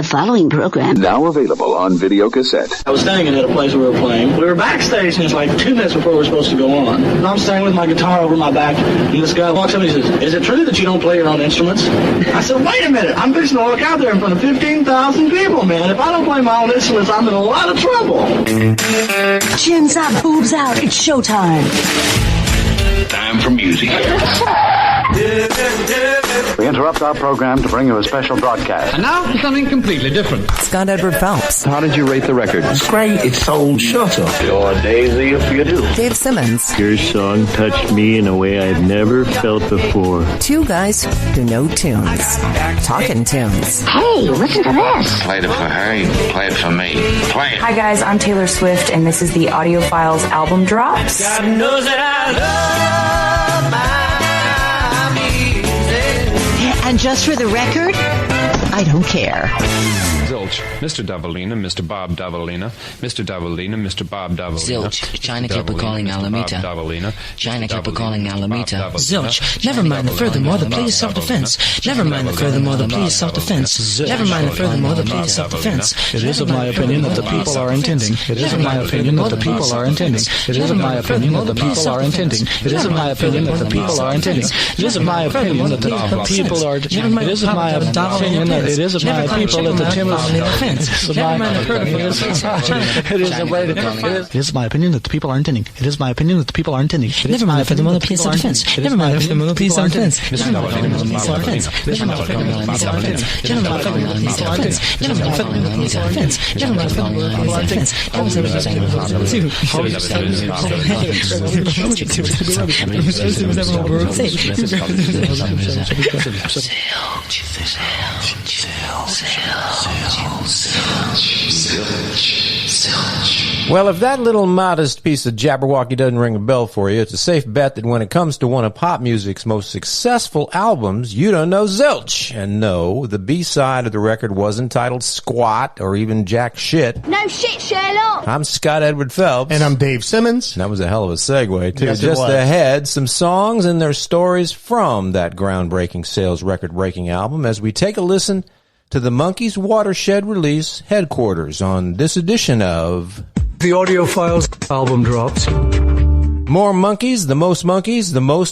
following program, now available on video cassette. I was standing at a place we were playing. We were backstage, and it's like 2 minutes before we were supposed to go on. And I'm standing with my guitar over my back, and this guy walks up and he says, "Is it true that you don't play your own instruments?" I said, "Wait a minute. I'm fixing to walk out there in front of 15,000 people, man. If I don't play my own instruments, I'm in a lot of trouble." Chins up, boobs out, it's showtime. Time for music. We interrupt our program to bring you a special broadcast. And now for something completely different. Scott Edward Phelps. How did you rate the record? It's great. It's sold. Shut up. You're Daisy if you do. Dave Simmons. Your song touched me in a way I've never felt before. Two guys who know tunes. Talking tunes. Hey, listen to this. Played it for her, play it for me. Play it. Hi guys, I'm Taylor Swift, and this is the Audiophiles album drops. God knows that I love my music. And just for the record, I don't care. Zilch, Mr. Davalina, Mr. Bob Davalina, Mr. Davalina, Mr. Bob Davalina. Zilch, China kept calling Alameda. China kept calling Alameda. Zilch, never mind the furthermore, the plea is self-defense. Never mind the furthermore, the plea is self-defense. Never mind the furthermore, the plea is self-defense. It is of my opinion that the people are intending. It is of my opinion that the people are intending. It is of my opinion that the people are intending. It is of my opinion that the people are intending. It is of my opinion that the people are. It is of my opinion that it is of my people that the Tim. It is my opinion that the people are intending. It is my opinion that the people are intending. Never mind the furthermore, the plea is self-defense. Never mind the furthermore, the plea is self-defense. Never mind the furthermore, the plea is self-defense. Never mind the furthermore, the plea is self-defense. Never mind the furthermore, the plea is self-defense. Never mind the furthermore, the plea is self-defense. Never mind the furthermore, the plea is Well, if that little modest piece of Jabberwocky doesn't ring a bell for you, it's a safe bet that when it comes to one of pop music's most successful albums, you don't know zilch. And no, the B-side of the record wasn't titled Squat or even Jack Shit. No shit, Sherlock. I'm Scott Edward Phelps. And I'm Dave Simmons. That was a hell of a segue, too. Yes, just ahead, some songs and their stories from that groundbreaking sales record-breaking album as we take a listen to the Monkees' watershed release, Headquarters, on this edition of The Audiophiles Album Drops. More Monkees, the most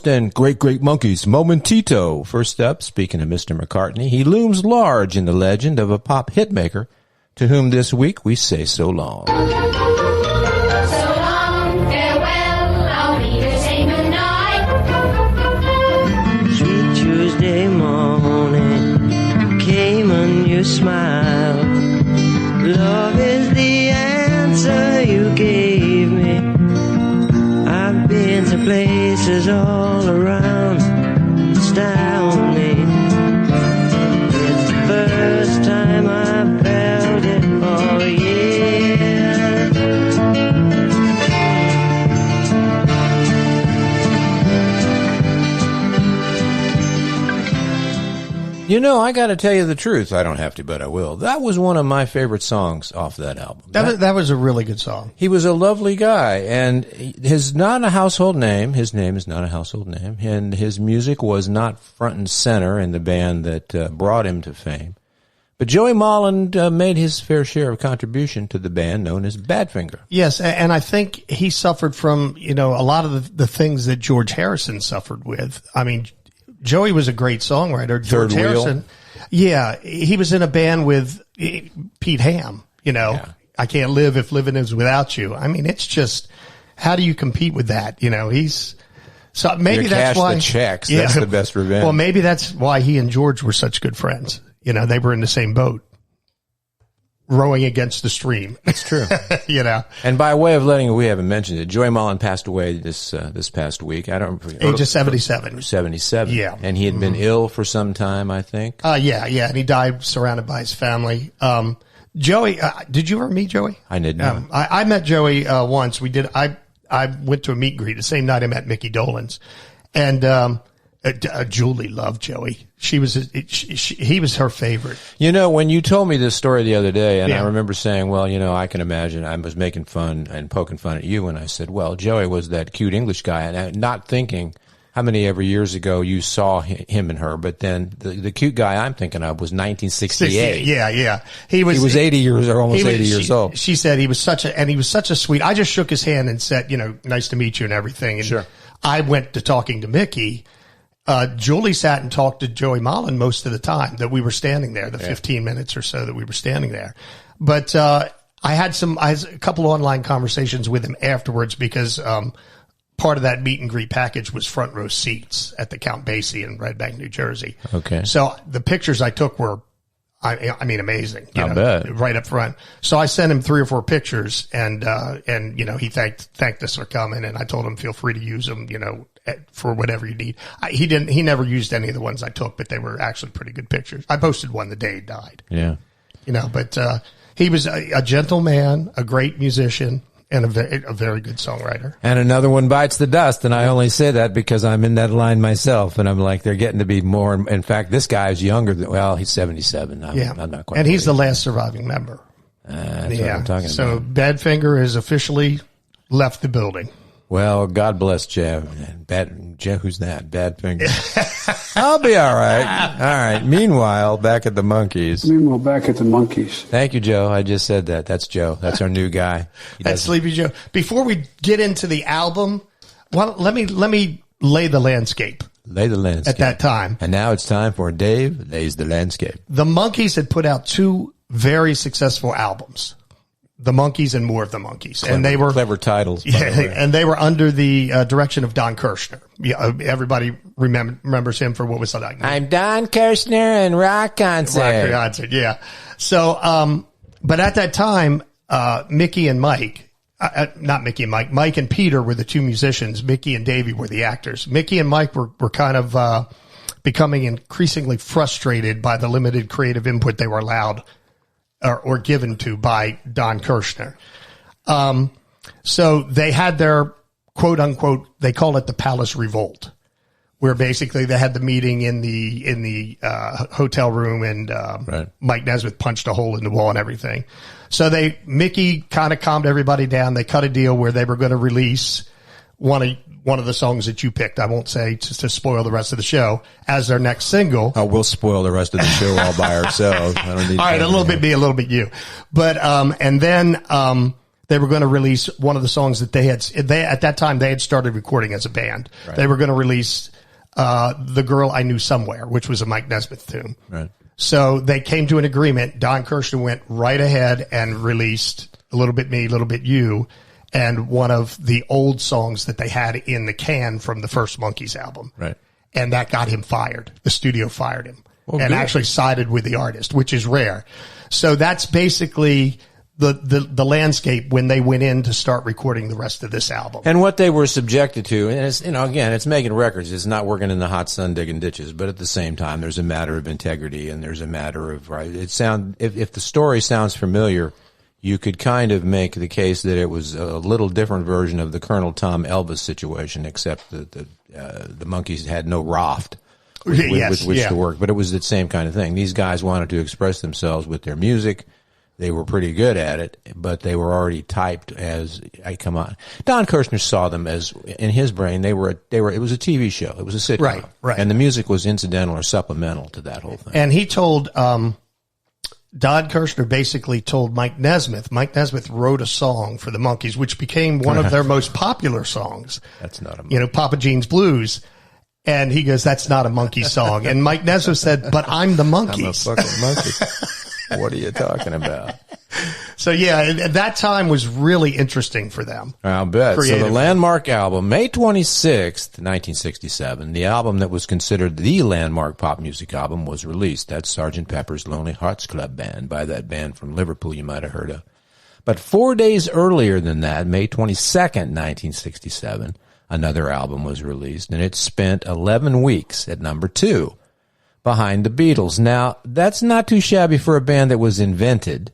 and great monkeys. Momentito. First up, speaking of Mr. McCartney, he looms large in the legend of a pop hitmaker, to whom this week we say so long. So long, farewell, I'll be here, say goodnight. Sweet Tuesday morning came a new smile. Love is the answer you gave me. I've been to places all around, astound me. It's the first time I felt it for years. You know, I got to tell you the truth. I don't have to, but I will. That was one of my favorite songs off that album. That was a really good song. He was a lovely guy, and his not a household name. His name is not a household name, and his music was not front and center in the band that brought him to fame. But Joey Molland made his fair share of contribution to the band known as Badfinger. Yes, and I think he suffered from, a lot of the things that George Harrison suffered with. I mean, Joey was a great songwriter. George Harrison, yeah, he was in a band with Pete Ham. Yeah. I can't live if living is without you. I mean, it's just, how do you compete with that? So maybe that's why the checks. Yeah, that's the best revenge. Well, maybe that's why he and George were such good friends. They were in the same boat, rowing against the stream. It's true. And by way of we haven't mentioned it, Joey Molland passed away this past week. I don't remember. Age of 77. 77. Yeah. And he had been ill for some time, I think. Yeah. And he died surrounded by his family. Joey, did you ever meet Joey? I did not. I met Joey, once. I went to a meet and greet the same night I met Mickey Dolenz. And, Julie loved Joey. He was her favorite. When you told me this story the other day, and I remember saying, well, I can imagine I was making fun and poking fun at you when I said, well, Joey was that cute English guy, and not thinking how many ever years ago you saw him and her, but then the cute guy I'm thinking of was 1968. Yeah. He was 80 years or almost 80 years old. She said he was such a sweet. I just shook his hand and said, nice to meet you and everything. And sure. I went to talking to Mickey. Julie sat and talked to Joey Mullen most of the time that we were standing there, 15 minutes or so that we were standing there. But, I had a couple of online conversations with him afterwards because, part of that meet and greet package was front row seats at the Count Basie in Red Bank, New Jersey. Okay. So the pictures I took were, I mean, amazing. I bet. Right up front. So I sent him 3 or 4 pictures and he thanked us for coming, and I told him feel free to use them, for whatever you need. He never used any of the ones I took, but they were actually pretty good pictures. I posted one the day he died. Yeah. But, he was a gentle man, a great musician, and a very good songwriter. And another one bites the dust, and I only say that because I'm in that line myself, and I'm like, they're getting to be more. In fact, this guy is younger than, he's 77. I'm not quite. And he's the last surviving member. That's what I'm talking about. So Badfinger has officially left the building. Well, God bless Jeff. Jeff, who's that? Badfinger. I'll be all right. All right. Meanwhile, back at the Monkees. Thank you, Joe. I just said that. That's Joe. That's our new guy. That's Sleepy Joe. Before we get into the album, let me lay the landscape. Lay the landscape. At that time. And now it's time for Dave Lays the Landscape. The Monkees had put out 2 very successful albums. The Monkees and More of the Monkees. And they were clever titles. And they were under the direction of Don Kirshner. Yeah, everybody remembers him for what was like. I'm Don Kirshner and Rock Concert. Yeah. So, but at that time, Mickey and Mike, not Mickey and Mike and Peter were the 2 musicians. Mickey and Davey were the actors. Mickey and Mike were kind of becoming increasingly frustrated by the limited creative input they were allowed or given to by Don Kirshner. So they had their quote unquote, they call it the Palace Revolt, where basically they had the meeting in the hotel room and, right. Mike Nesmith punched a hole in the wall and everything. So Mickey kind of calmed everybody down. They cut a deal where they were going to release one of the songs that you picked, I won't say to spoil the rest of the show, as their next single. Oh, we'll spoil the rest of the show all by ourselves. I don't need all right, a little bit me, a little bit you. But, and then, they were going to release one of the songs that at that time they had started recording as a band. Right. They were going to release, The Girl I Knew Somewhere, which was a Mike Nesmith tune. Right. So they came to an agreement. Don Kirshner went right ahead and released A Little Bit Me, A Little Bit You, and one of the old songs that they had in the can from the first Monkees album. Right. And that got him fired. The studio fired him and good. actually sided with the artist, which is rare. So that's basically the landscape when they went in to start recording the rest of this album. And what they were subjected to, and it's, again, it's making records. It's not working in the hot sun digging ditches, but at the same time, there's a matter of integrity and there's a matter of, right. If the story sounds familiar, you could kind of make the case that it was a little different version of the Colonel Tom Elvis situation, except that the Monkees had no raft with which to work. But it was the same kind of thing. These guys wanted to express themselves with their music. They were pretty good at it, but they were already typed as, come on. Don Kirshner saw them as, in his brain, it was a TV show. It was a sitcom. Right. And the music was incidental or supplemental to that whole thing. And he told, Don Kirshner basically told Mike Nesmith wrote a song for the Monkees, which became one of their most popular songs. That's not a Monkee. Papa Jean's Blues. And he goes, that's not a Monkee song. And Mike Nesmith said, but I'm the Monkees. I'm a fucking monkey. What are you talking about? So yeah, that time was really interesting for them. I'll bet. So the landmark album, May 26th, 1967, the album that was considered the landmark pop music album was released. That's Sgt. Pepper's Lonely Hearts Club Band, by that band from Liverpool you might have heard of. But 4 days earlier than that, May 22nd, 1967, another album was released, and it spent 11 weeks at number 2. Behind the Beatles. Now, that's not too shabby for a band that was invented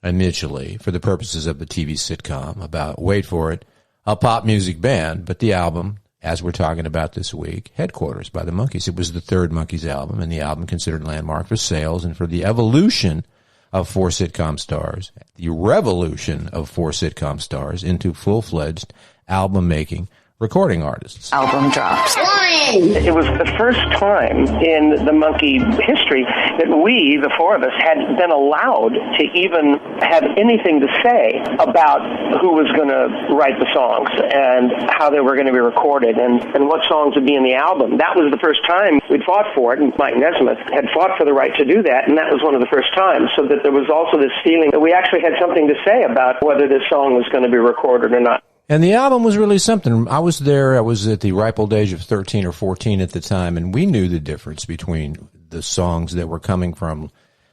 initially for the purposes of the TV sitcom about, wait for it, a pop music band, but the album, as we're talking about this week, Headquarters by the Monkees. It was the third Monkees album, and the album considered landmark for sales and for the evolution of 4 sitcom stars, the revolution of 4 sitcom stars into full-fledged album-making recording artists. Album drops. 1, playing. It was the first time in the Monkee history that we, the four of us, had been allowed to even have anything to say about who was going to write the songs and how they were going to be recorded and what songs would be in the album. That was the first time we'd fought for it, and Mike Nesmith had fought for the right to do that, and that was one of the first times, so that there was also this feeling that we actually had something to say about whether this song was going to be recorded or not. And the album was really something. I was there. I was at the ripe old age of 13 or 14 at the time, and we knew the difference between the songs that were coming from,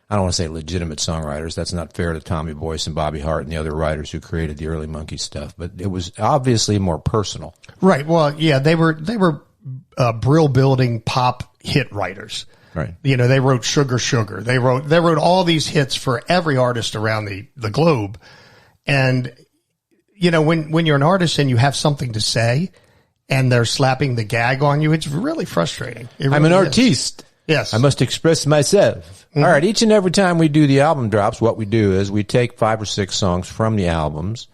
I don't want to say legitimate songwriters. That's not fair to Tommy Boyce and Bobby Hart and the other writers who created the early Monkee stuff. But it was obviously more personal. Right. Well, yeah, they were brill building pop hit writers. Right. You know, they wrote Sugar Sugar. They wrote all these hits for every artist around the globe. And you know, when you're an artist and you have something to say and they're slapping the gag on you, it's really frustrating. Really I'm an artiste. Yes. I must express myself. Mm-hmm. All right. Each and every time we do the album drops, what we do is we take 5 or 6 songs from the albums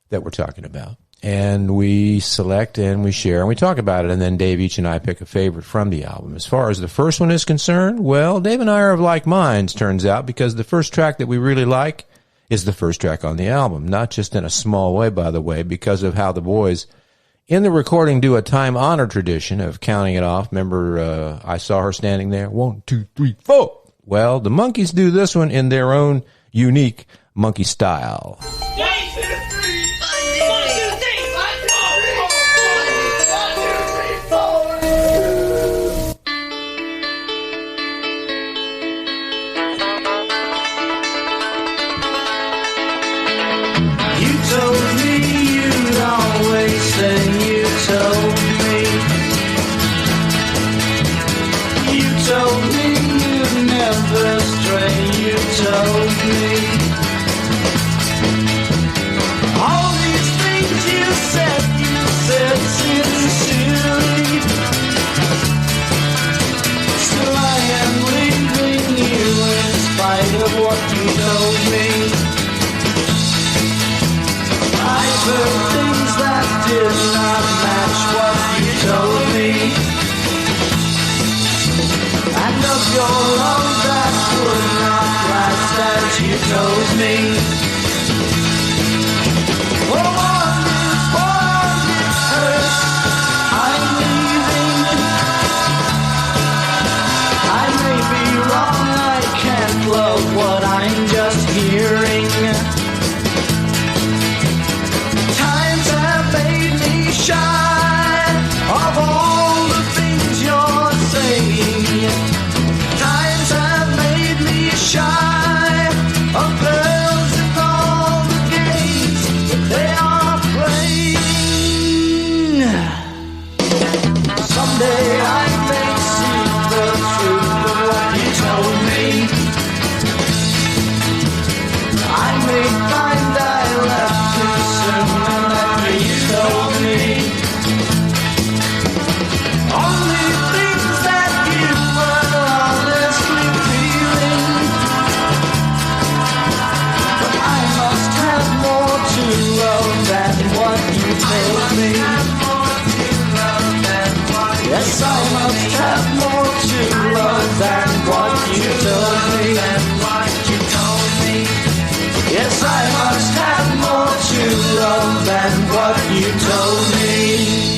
that we're talking about, and we select and we share and we talk about it. And then Dave, each and I pick a favorite from the album. As far as the first one is concerned, well, Dave and I are of like minds, turns out, because the first track that we really like is the first track on the album. Not just in a small way, by the way, because of how the boys in the recording do a time-honored tradition of counting it off. Remember, I saw her standing there. 1, 2, 3, 4. Well, the Monkees do this one in their own unique Monkee style.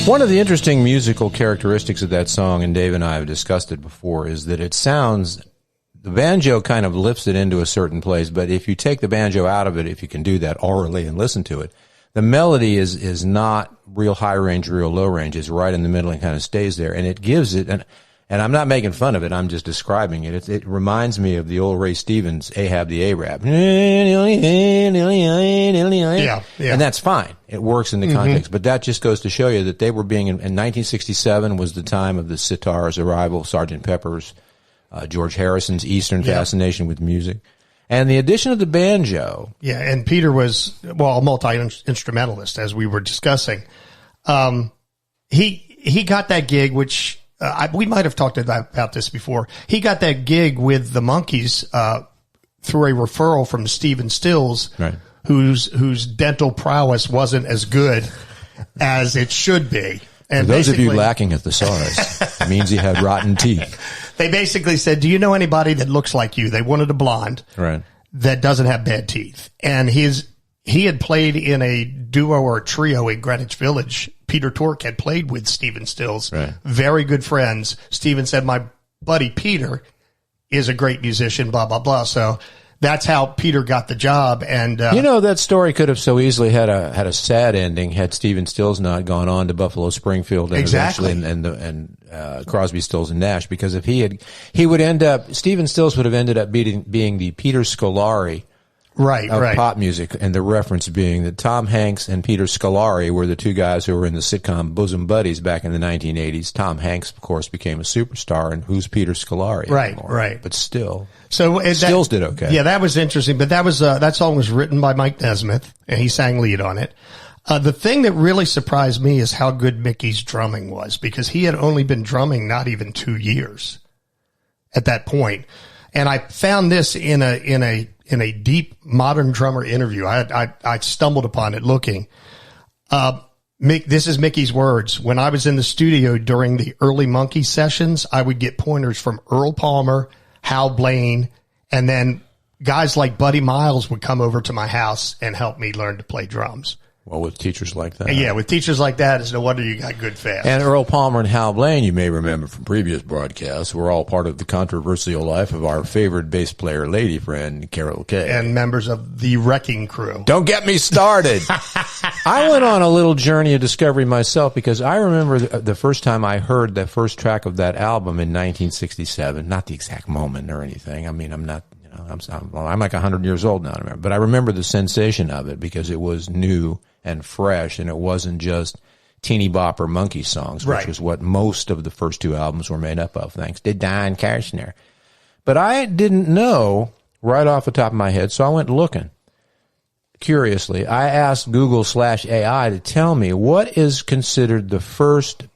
One of the interesting musical characteristics of that song, and Dave and I have discussed it before, is that it sounds, the banjo kind of lifts it into a certain place, but if you take the banjo out of it, if you can do that orally and listen to it, the melody is not real high range, real low range. It's right in the middle and kind of stays there, and it gives it, and I'm not making fun of it, I'm just describing it. It reminds me of the old Ray Stevens, Ahab the Arab. Yeah. And that's fine. It works in the context. But that just goes to show you that they were being, in 1967 was the time of the sitar's arrival, Sgt. Pepper's, George Harrison's Eastern fascination with music. And the addition of the banjo. Yeah, and Peter was, well, a multi-instrumentalist, as we were discussing. He got that gig, which... we might have talked about this before. He got that gig with the Monkees through a referral from Stephen Stills, right, whose dental prowess wasn't as good as it should be. And for those of you lacking a thesaurus, it means he had rotten teeth. They basically said, do you know anybody that looks like you? They wanted a blonde that doesn't have bad teeth. And he had played in a duo or a trio in Greenwich Village. Peter Tork had played with Stephen Stills. Right. Very good friends. Stephen said, my buddy Peter is a great musician, blah, blah, blah. So that's how Peter got the job. And that story could have so easily had a sad ending had Stephen Stills not gone on to Buffalo Springfield and eventually and Crosby, Stills and Nash, because if Stephen Stills would have ended up being the Peter Scolari of pop music, and the reference being that Tom Hanks and Peter Scolari were the two guys who were in the sitcom Bosom Buddies back in the 1980s. Tom Hanks, of course, became a superstar, and who's Peter Scolari anymore? Right. But still. So Stills did okay. Yeah, that was interesting. But that song was written by Mike Nesmith, and he sang lead on it. The thing that really surprised me is how good Mickey's drumming was, because he had only been drumming not even 2 years at that point. And I found this in a deep modern drummer interview. I stumbled upon it looking. This is Mickey's words. When I was in the studio during the early Monkee sessions, I would get pointers from Earl Palmer, Hal Blaine, and then guys like Buddy Miles would come over to my house and help me learn to play drums. Well, with teachers like that. Yeah, with teachers like that, it's no wonder you got good fast. And Earl Palmer and Hal Blaine, you may remember from previous broadcasts, were all part of the controversial life of our favorite bass player lady friend, Carol Kay. And members of the Wrecking Crew. Don't get me started. I went on a little journey of discovery myself, because I remember the first time I heard the first track of that album in 1967. Not the exact moment or anything. I mean, I'm not... I'm like 100 years old now, but I remember the sensation of it because it was new and fresh, and it wasn't just teeny bopper monkey songs, which was what most of the first two albums were made up of, thanks to Don Kirshner. But I didn't know right off the top of my head, so I went looking. Curiously, I asked Google/AI to tell me what is considered the first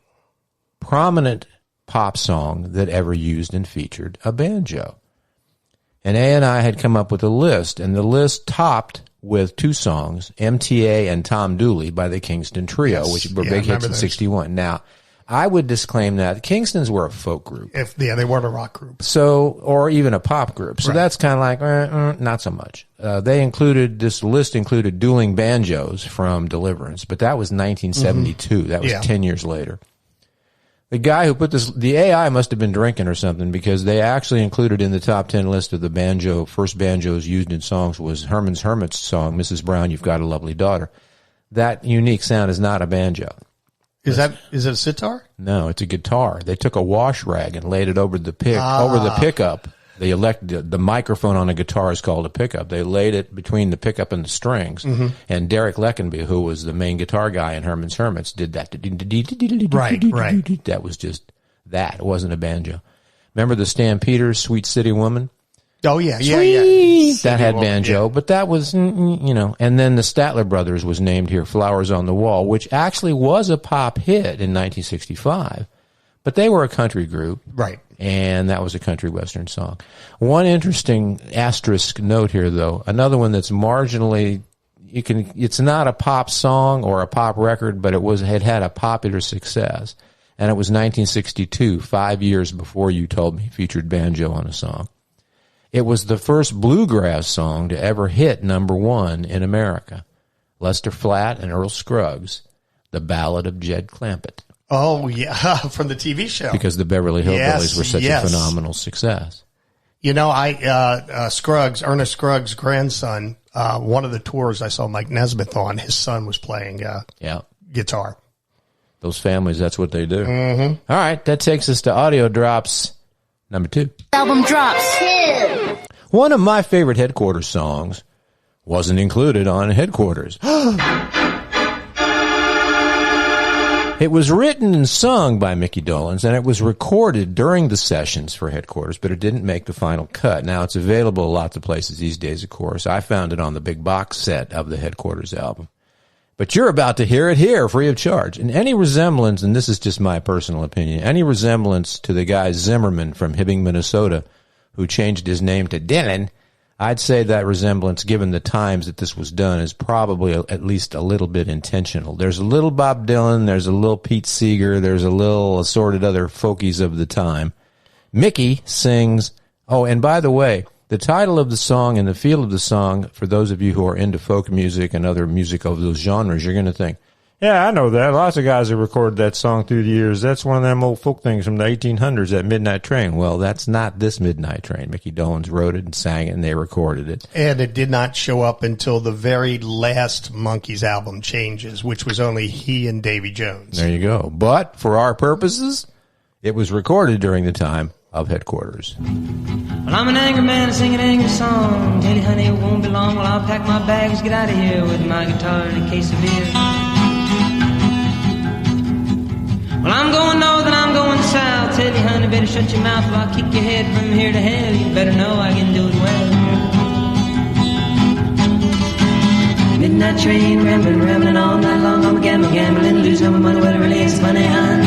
prominent pop song that ever used and featured a banjo. And A&I had come up with a list, and the list topped with two songs, MTA and Tom Dooley by the Kingston Trio, which were big hits in 61. Now, I would disclaim that Kingstons were a folk group. They weren't a rock group. So, or even a pop group. So that's kind of like, not so much. This list included Dueling Banjos from Deliverance, but that was 1972. Mm-hmm. That was 10 years later. The guy who put the AI must have been drinking or something, because they actually included in the top 10 list of the first banjos used in songs was Herman's Hermit's song, Mrs. Brown, You've Got a Lovely Daughter. That unique sound is not a banjo. Is it a sitar? No, it's a guitar. They took a wash rag and laid it over the pickup. The microphone on a guitar is called a pickup. They laid it between the pickup and the strings. Mm-hmm. And Derek Leckenby, who was the main guitar guy in Herman's Hermits, did that. Right. That was just that. It wasn't a banjo. Remember the Stampeders, Sweet City Woman? Oh, yeah. That had banjo, but that was, and then the Statler Brothers was named here, Flowers on the Wall, which actually was a pop hit in 1965. But they were a country group. Right. And that was a country western song. One interesting asterisk note here, though, another one that's marginally, it's not a pop song or a pop record, but it had a popular success. And it was 1962, 5 years before You Told Me, featured banjo on a song. It was the first bluegrass song to ever hit #1 in America. Lester Flatt and Earl Scruggs, The Ballad of Jed Clampett. Oh, yeah, from the TV show. Because the Beverly Hillbillies were such a phenomenal success. Ernest Scruggs' grandson, one of the tours I saw Mike Nesmith on, his son was playing guitar. Those families, that's what they do. Mm-hmm. All right, that takes us to Audio Drops number 2. Album Drops 2. One of my favorite Headquarters songs wasn't included on Headquarters. It was written and sung by Mickey Dolenz, and it was recorded during the sessions for Headquarters, but it didn't make the final cut. Now, it's available lots of places these days, of course. I found it on the big box set of the Headquarters album. But you're about to hear it here, free of charge. And any resemblance, and this is just my personal opinion, any resemblance to the guy Zimmerman from Hibbing, Minnesota, who changed his name to Dylan, I'd say that resemblance, given the times that this was done, is probably at least a little bit intentional. There's a little Bob Dylan, there's a little Pete Seeger, there's a little assorted other folkies of the time. Mickey sings, oh, and by the way, the title of the song and the feel of the song, for those of you who are into folk music and other music of those genres, you're going to think, yeah, I know that. Lots of guys have recorded that song through the years. That's one of them old folk things from the 1800s, that Midnight Train. Well, that's not this Midnight Train. Mickey Dolenz wrote it and sang it, and they recorded it. And it did not show up until the very last Monkees album, Changes, which was only he and Davy Jones. There you go. But for our purposes, it was recorded during the time of Headquarters. Well, I'm an angry man singing an angry song. Tell you, honey, it won't be long. Well, I'll pack my bags, get out of here with my guitar and a case of beer. Well, I'm going north and I'm going south. Tell you, honey, better shut your mouth or I'll kick your head from here to hell. You better know I can do it well. Midnight train, rambling, rambling all night long. I'm gambling, losing all my money, well, it really ain't money, hon.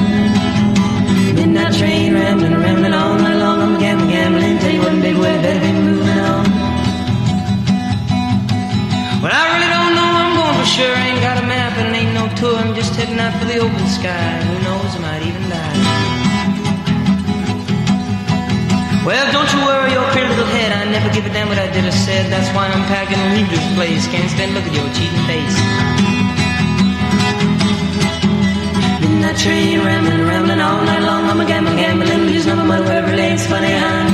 Midnight train, rambling, rambling all night long. I'm gambling, tell you what, baby, well, better be moving on. Well, I really don't know, I'm going for sure. Ain't got a map and it ain't no tour. I'm just heading out for the open sky. Who knows, I might even die. Well, don't you worry your pretty little head. I never give a damn what I did or said. That's why I'm packing and leave this place. Can't stand look at your cheating face. Midnight train, rambling, rambling all night long. I'm a gambling, losing all my money, whatever it ain't funny, hon.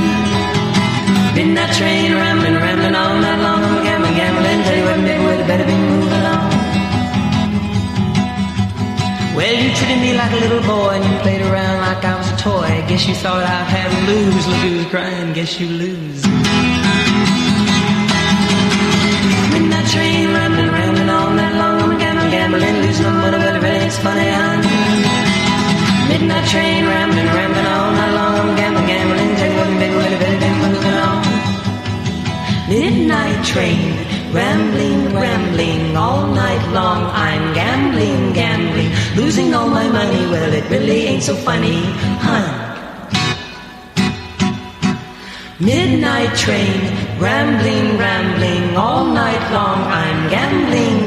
Midnight train, rambling, rambling all night long. I'm a gambling, tell you what, baby, well, you better be moving on. Well, you treated me like a little boy and you played around like I was a toy. Guess you thought I had to lose. Look who's crying, guess you lose. Midnight train, rambling, rambling all night long. I'm a gambling, losing all my money, well, it really ain't funny, hon. Midnight train, rambling, rambling all night long. I'm gambling, tell you what, baby, well, you better be moving on. Midnight train, rambling, rambling all night long. I'm gambling, losing all my money. Well, it really ain't so funny, huh? Midnight train, rambling, rambling all night long. I'm gambling,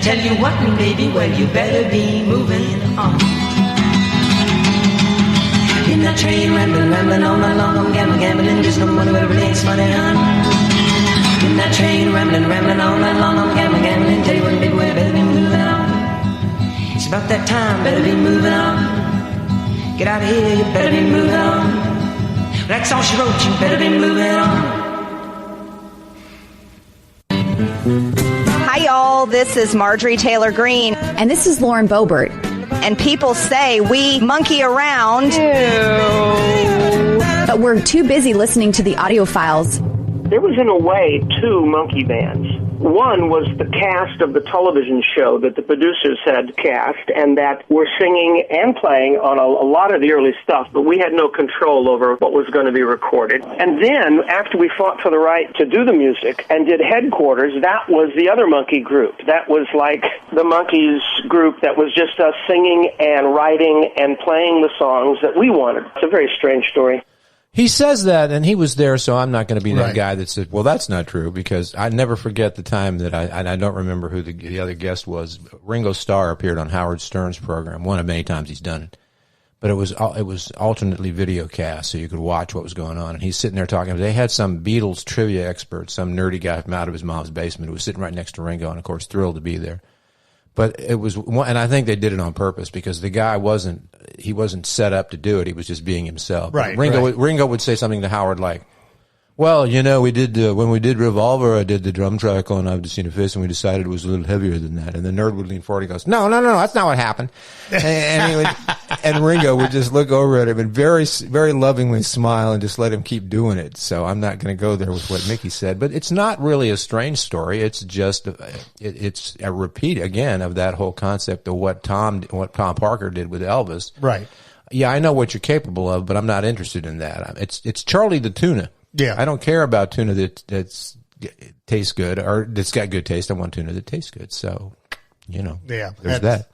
tell you what, baby, well, you better be moving on. Midnight train, rambling, rambling all night long. I'm gambling, losing all my money. Well, it really ain't so funny, huh? Midnight train, rambling, rambling all night long. I'm gambling, tell you what, baby, well, you better be moving on. It's about that time, better be moving on. Get out of here, you better be moving on. That's all she wrote, you better be moving on. Hi, y'all. This is Marjorie Taylor Greene. And this is Lauren Boebert. And people say we monkey around. Ew. But we're too busy listening to the audio files. There was, in a way, two monkey bands. One was the cast of the television show that the producers had cast and that were singing and playing on a lot of the early stuff, but we had no control over what was going to be recorded. And then, after we fought for the right to do the music and did Headquarters, that was the other monkey group. That was like the Monkees group that was just us singing and writing and playing the songs that we wanted. It's a very strange story. He says that, and he was there, so I'm not going to be that guy that said, well, that's not true, because I never forget the time that I don't remember who the other guest was. Ringo Starr appeared on Howard Stern's program, one of many times he's done it. But it was alternately video cast, so you could watch what was going on. And he's sitting there talking. They had some Beatles trivia expert, some nerdy guy from out of his mom's basement who was sitting right next to Ringo, and of course thrilled to be there. But it was, and I think they did it on purpose because the guy wasn't set up to do it. He was just being himself. Right. Ringo would say something to Howard like, well, you know, we did, when we did Revolver, I did the drum track on I've Just Seen a Fist, and we decided it was a little heavier than that. And the nerd would lean forward and goes, no, that's not what happened. And Ringo would just look over at him and very, very lovingly smile and just let him keep doing it. So I'm not going to go there with what Mickey said, but it's not really a strange story. It's just, it's a repeat again of that whole concept of what Tom Parker did with Elvis. Right. Yeah, I know what you're capable of, but I'm not interested in that. It's Charlie the Tuna. Yeah. I don't care about tuna that tastes good or that's got good taste. I want tuna that tastes good. So, you know, there's that.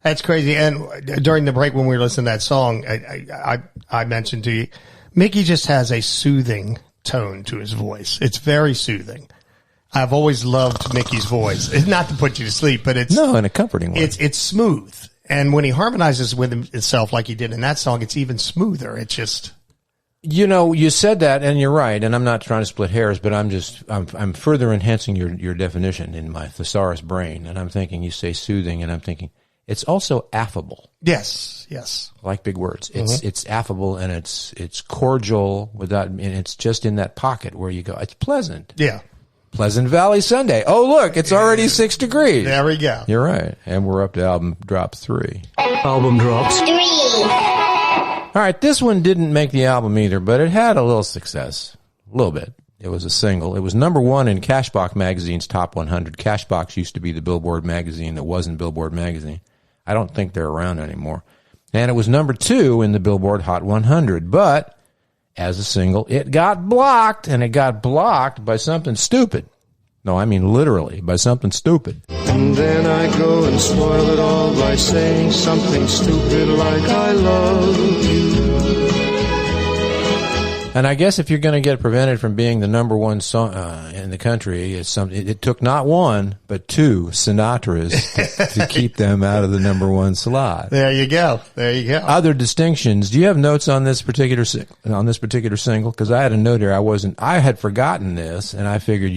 That's crazy. And during the break when we were listening to that song, I mentioned to you, Mickey just has a soothing tone to his voice. It's very soothing. I've always loved Mickey's voice. It's not to put you to sleep, but it's in a comforting way. It's smooth, and when he harmonizes with himself like he did in that song, it's even smoother. It's just, you said that, and you're right. And I'm not trying to split hairs, but I'm further enhancing your definition in my thesaurus brain, and I'm thinking you say soothing, and I'm thinking it's also affable. Yes. I like big words. It's affable, and it's cordial and it's just in that pocket where you go. It's pleasant. Yeah. Pleasant Valley Sunday. Oh, look, it's already 6 degrees. There we go. You're right. And we're up to album drop 3. Album drops 3. All right, this one didn't make the album either, but it had a little success. A little bit. It was a single. It was number 1 in Cashbox Magazine's Top 100. Cashbox used to be the Billboard magazine that wasn't Billboard magazine. I don't think they're around anymore. And it was number 2 in the Billboard Hot 100, but as a single, it got blocked, and it got blocked by something stupid. No, I mean literally, by something stupid. And then I go and spoil it all by saying something stupid like I love you. And I guess if you're going to get prevented from being the number 1 song in the country, it took not 1 but 2 Sinatras to keep them out of the number 1 slot. There you go. Other distinctions. Do you have notes on this particular single? Because I had a note here. I had forgotten this, and I figured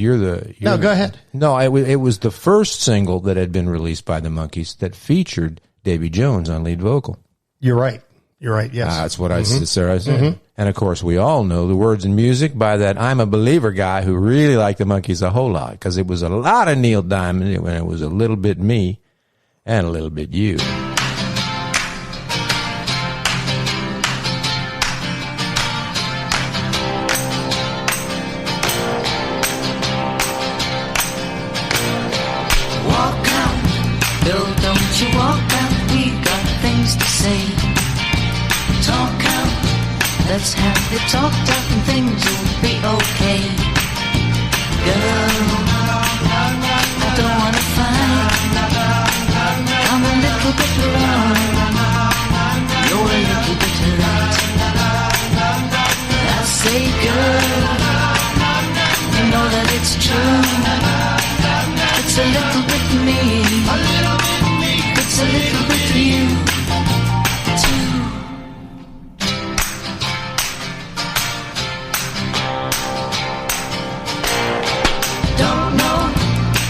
No, go ahead. No, it was the first single that had been released by the Monkees that featured Davy Jones on lead vocal. You're right. Yes. That's what I said. Mm-hmm. And of course, we all know the words and music by that I'm a Believer guy who really liked the Monkees a whole lot, because it was a lot of Neil Diamond and it was a little bit me and a little bit you. Walk out, Bill, don't you walk out, we got things to say. Talk out, let's have it talked out and things will be okay. Girl, I don't wanna fight, I'm a little bit wrong, you're a little bit right. I say girl, you know that it's true, it's a little bit me, it's a little bit you.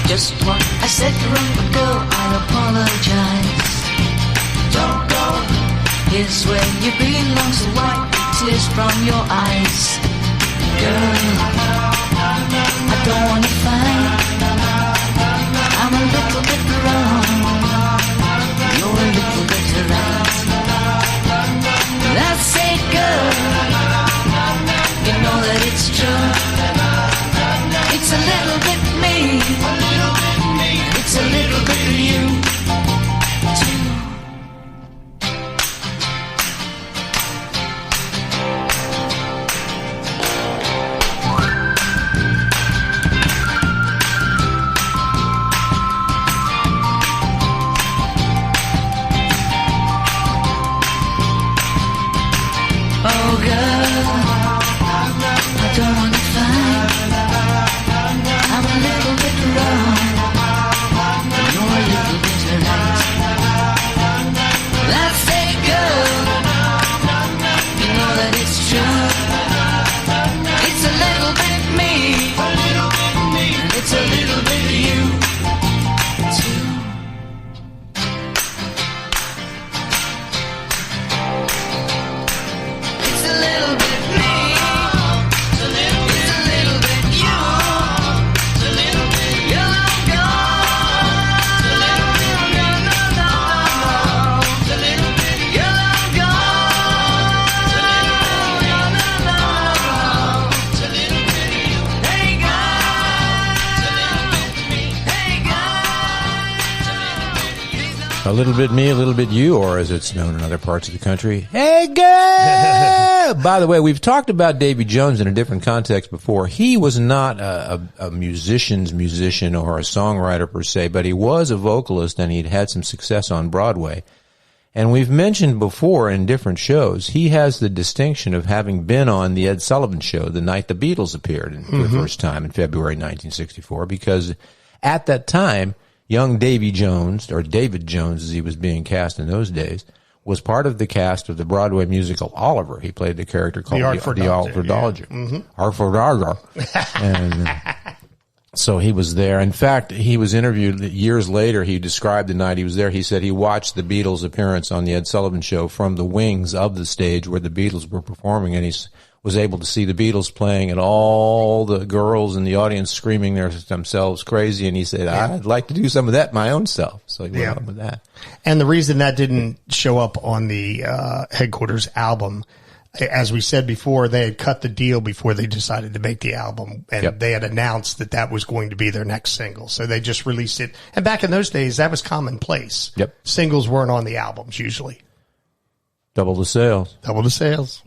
Just what I said wrong, but girl, I apologize. Don't go, here's where you belong, so wipe the tears from your eyes. Girl, I don't wanna fight, I'm a little bit wrong, you're a little bit right. I say girl, you know that it's true, it's a little bit me, it's a little bit of you, too. Oh girl, I don't wanna fight, I'm a little bit wrong, you're a little bit right. I say girl, you know that it's true, it's a little bit me, it's a little bit of you, too. It's a little bit me, it's a little bit you, it's a little bit you, it's a little bit you, it's a little bit you, it's a little bit you. Hey A little bit me, a little bit you, or as it's known in other parts of the country, hey girl! By the way, we've talked about Davy Jones in a different context before. He was not a musician's musician or a songwriter per se, but he was a vocalist, and he'd had some success on Broadway. And we've mentioned before in different shows, he has the distinction of having been on the Ed Sullivan Show the night the Beatles appeared for the first time in February 1964, because at that time, young Davy Jones, or David Jones as he was being cast in those days, was part of the cast of the Broadway musical Oliver. He played the character called the Artful Dodger. Artful Dodger. And so he was there. In fact, he was interviewed years later. He described the night he was there. He said he watched the Beatles' appearance on the Ed Sullivan Show from the wings of the stage where the Beatles were performing, and he was able to see the Beatles playing and all the girls in the audience screaming themselves crazy. And he said, I'd like to do some of that my own self. So he went on with that. And the reason that didn't show up on the Headquarters album, as we said before, they had cut the deal before they decided to make the album, and they had announced that that was going to be their next single. So they just released it. And back in those days, that was commonplace. Singles weren't on the albums usually. Double the sales. Double the sales.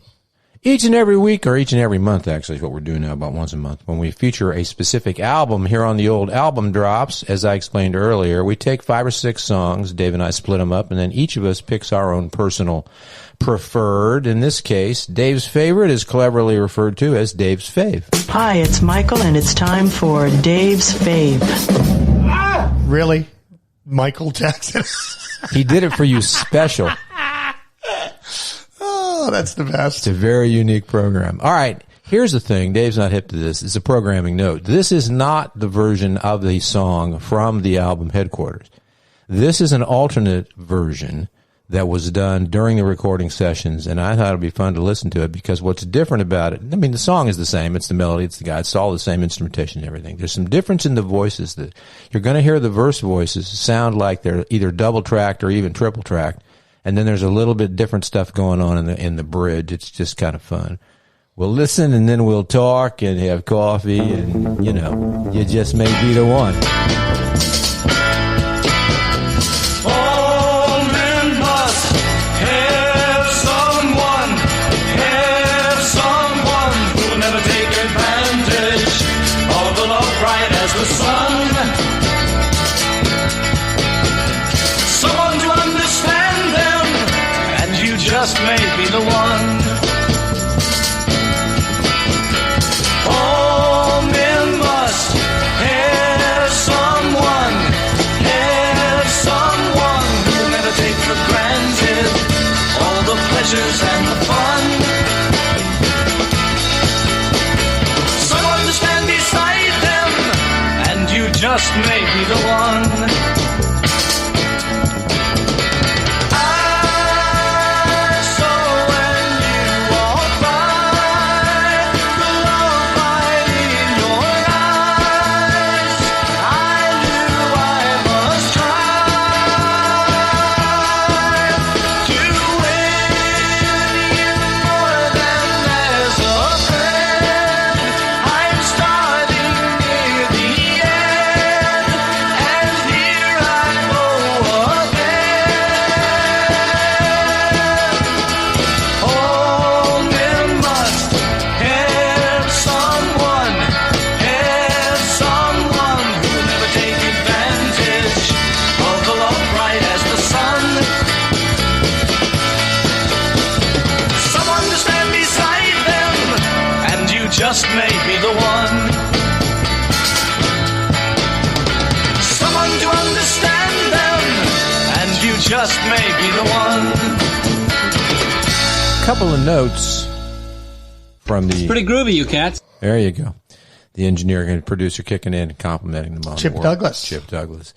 Each and every week, or each and every month, actually, is what we're doing now, about once a month, when we feature a specific album here on the old Album Drops. As I explained earlier, we take 5 or 6 songs, Dave and I split them up, and then each of us picks our own personal preferred. In this case, Dave's favorite is cleverly referred to as Dave's Fave. Hi, it's Michael, and it's time for Dave's Fave. Really? Michael Jackson? He did it for you special. Oh, that's the best. It's a very unique program. All right, here's the thing. Dave's not hip to this. It's a programming note. This is not the version of the song from the album Headquarters. This is an alternate version that was done during the recording sessions, and I thought it would be fun to listen to it, because what's different about it, I mean, the song is the same. It's the melody, it's the guy, it's all the same instrumentation and everything. There's some difference in the voices. That you're going to hear the verse voices sound like they're either double-tracked or even triple-tracked, and then there's a little bit different stuff going on in the bridge. It's just kind of fun. We'll listen, and then we'll talk and have coffee, and, you know, you just may be the one. Just may be the one. All men must have someone who'll never take for granted all the pleasures and the fun. Someone to stand beside them, and you just may be the one. Just may be the one. Someone to understand them, and you just may be the one. Couple of notes from the... It's pretty groovy, you cats. There you go. The engineer and producer kicking in and complimenting them on Chip the work. Douglas. Chip Douglas.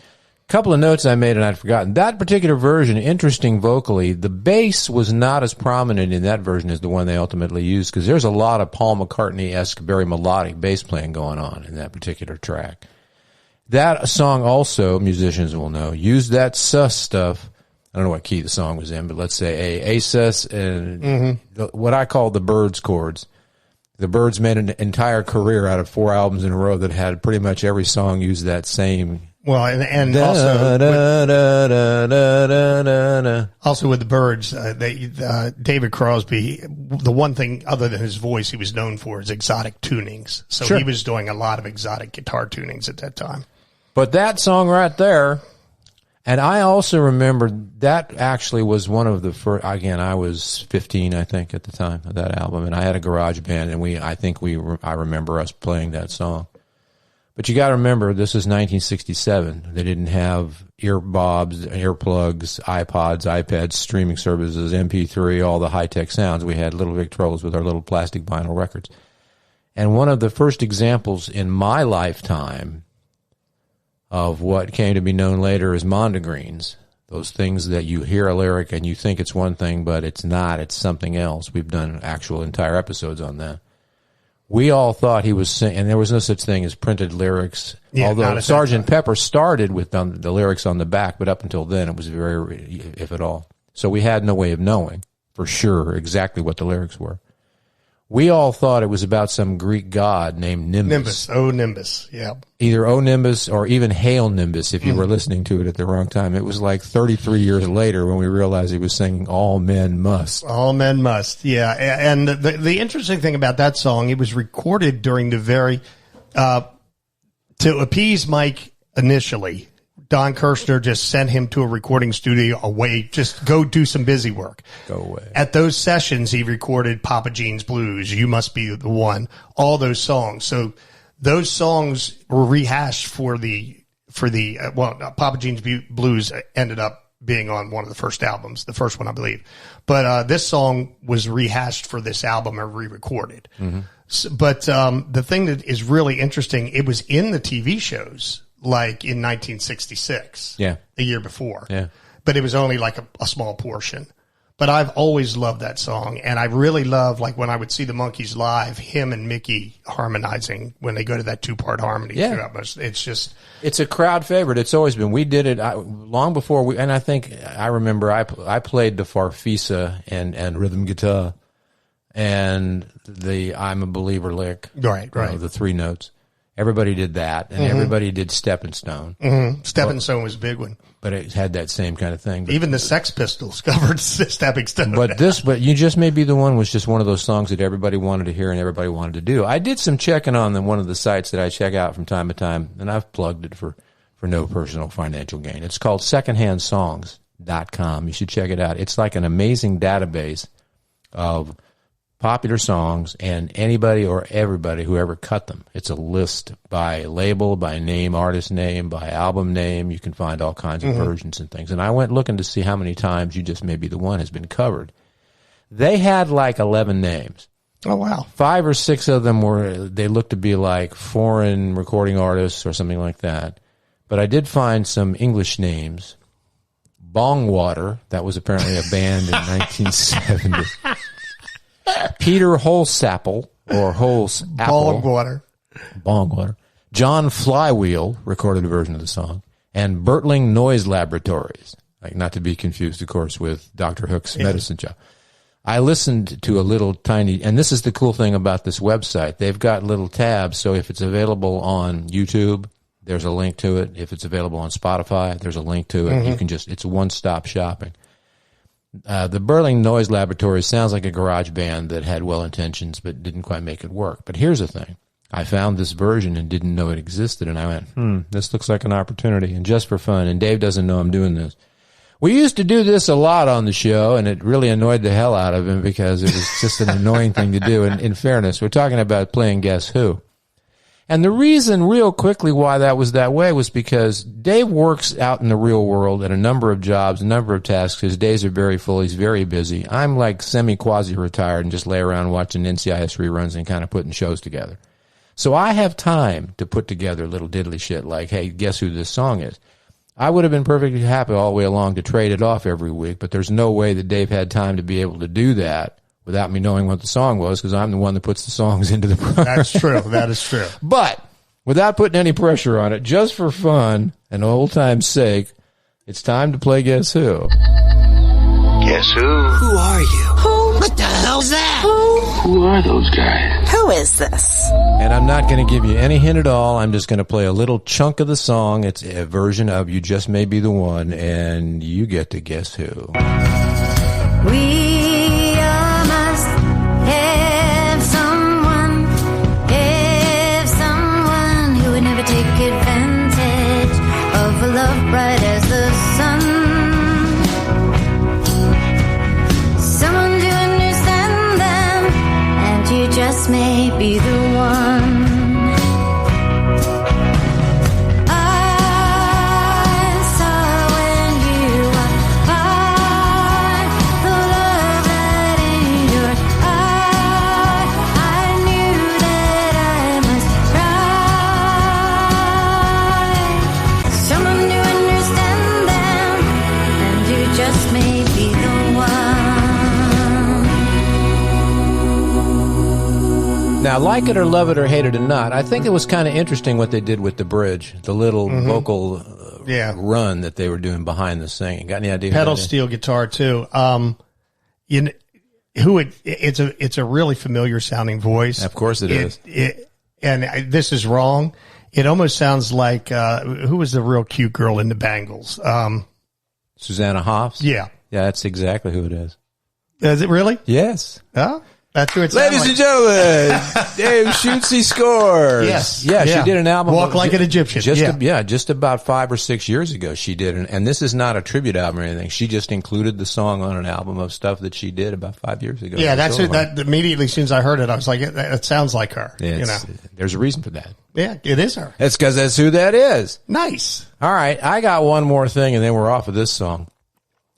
Couple of notes I made and I'd forgotten. That particular version, interesting vocally, the bass was not as prominent in that version as the one they ultimately used, because there's a lot of Paul McCartney-esque, very melodic bass playing going on in that particular track. That song also, musicians will know, used that sus stuff. I don't know what key the song was in, but let's say A sus and what I call the Byrds chords. The Byrds made an entire career out of 4 albums in a row that had pretty much every song use that same. Well, and also with the Byrds, David Crosby, the one thing other than his voice he was known for is exotic tunings. So he was doing a lot of exotic guitar tunings at that time. But that song right there, And I also remember that actually was one of the first, again, I was 15, I think, at the time of that album, and I had a garage band, and I remember us playing that song. But you got to remember, this is 1967. They didn't have earbuds, earplugs, iPods, iPads, streaming services, MP3, all the high-tech sounds. We had little Victrolas with our little plastic vinyl records. And one of the first examples in my lifetime of what came to be known later as mondegreens, those things that you hear a lyric and you think it's one thing, but it's not, it's something else. We've done actual entire episodes on that. We all thought he was singing, and there was no such thing as printed lyrics, although Sgt. Pepper started with the lyrics on the back, but up until then it was very, if at all. So we had no way of knowing for sure exactly what the lyrics were. We all thought it was about some Greek god named Nimbus. Nimbus. Oh, Nimbus. Yeah. Either Oh Nimbus or even Hail Nimbus if you were listening to it at the wrong time. It was like 33 years later when we realized he was singing All Men Must. All Men Must. Yeah. And the interesting thing about that song, it was recorded during the very, to appease Mike initially, Don Kirshner just sent him to a recording studio away. Just go do some busy work. Go away. At those sessions, he recorded Papa Jean's Blues, You Must Be the One, all those songs. So those songs were rehashed for the Papa Jean's Blues ended up being on one of the first albums, the first one, I believe. But this song was rehashed for this album and re-recorded. Mm-hmm. So, but the thing that is really interesting, it was in the TV shows. Like in 1966, the year before. Yeah. But it was only like a small portion. But I've always loved that song. And I really love, like when I would see the Monkees live, him and Mickey harmonizing when they go to that 2-part harmony. Yeah. It's just... It's a crowd favorite. It's always been. We did it long before and I think, I remember I played the Farfisa and rhythm guitar and the I'm a Believer lick. Right. The 3 notes. Everybody did that, and everybody did Steppin' Stone. Mm-hmm. Steppin' Stone was a big one. But it had that same kind of thing. But even the Sex Pistols covered Stepping Stone. But You Just May Be the One was just one of those songs that everybody wanted to hear and everybody wanted to do. I did some checking on one of the sites that I check out from time to time, and I've plugged it for no personal financial gain. It's called secondhandsongs.com. You should check it out. It's like an amazing database of popular songs and anybody or everybody who ever cut them. It's a list by label, by name, artist name, by album name. You can find all kinds of versions and things. And I went looking to see how many times You Just May Be the One has been covered. They had like 11 names. Oh, wow. 5 or 6 of them they looked to be like foreign recording artists or something like that. But I did find some English names. Bongwater, that was apparently a band in 1970. Peter Holsapple, or Holsapple. Bongwater. John Flywheel recorded a version of the song. And Bertling Noise Laboratories. Like, not to be confused, of course, with Dr. Hook's medicine show. I listened to a little tiny, and this is the cool thing about this website. They've got little tabs, so if it's available on YouTube, there's a link to it. If it's available on Spotify, there's a link to it. You can it's one-stop shopping. The Bertling Noise Laboratory sounds like a garage band that had well intentions but didn't quite make it work. But here's the thing. I found this version and didn't know it existed, and I went, this looks like an opportunity, and just for fun, and Dave doesn't know I'm doing this. We used to do this a lot on the show, and it really annoyed the hell out of him because it was just an annoying thing to do. And in fairness, we're talking about playing Guess Who. And the reason real quickly why that was that way was because Dave works out in the real world at a number of jobs, a number of tasks. His days are very full. He's very busy. I'm like semi-quasi-retired and just lay around watching NCIS reruns and kind of putting shows together. So I have time to put together little diddly shit like, hey, guess who this song is? I would have been perfectly happy all the way along to trade it off every week, but there's no way that Dave had time to be able to do that without me knowing what the song was, because I'm the one that puts the songs into the program. That's true. That is true. But without putting any pressure on it, just for fun and old time's sake, it's time to play Guess Who. Guess who? Who are you? Who? What the hell's that? Who are those guys? Who is this? And I'm not going to give you any hint at all. I'm just going to play a little chunk of the song. It's a version of You Just May Be the One, and you get to guess who. We must have someone who would never take advantage of a love bright as the sun. be the one. Now, like it or love it or hate it or not, I think it was kind of interesting what they did with the bridge, the little vocal run that they were doing behind the singing. Got any idea? Pedal steel guitar too. It's a really familiar sounding voice. Of course it is. This is wrong. It almost sounds like who was the real cute girl in the Bangles? Susanna Hoffs. Yeah, that's exactly who it is. Is it really? Yes. Huh? That's who it Ladies and gentlemen, Dave Schutze scores. Yes. Yeah, she did an album. Walk Like an Egyptian. Just about 5 or 6 years ago she did. And this is not a tribute album or anything. She just included the song on an album of stuff that she did about 5 years ago. Yeah, that immediately, as soon as I heard it, I was like, that sounds like her. There's a reason for that. Yeah, it is her. It's because that's who that is. Nice. All right, I got one more thing, and then we're off of this song.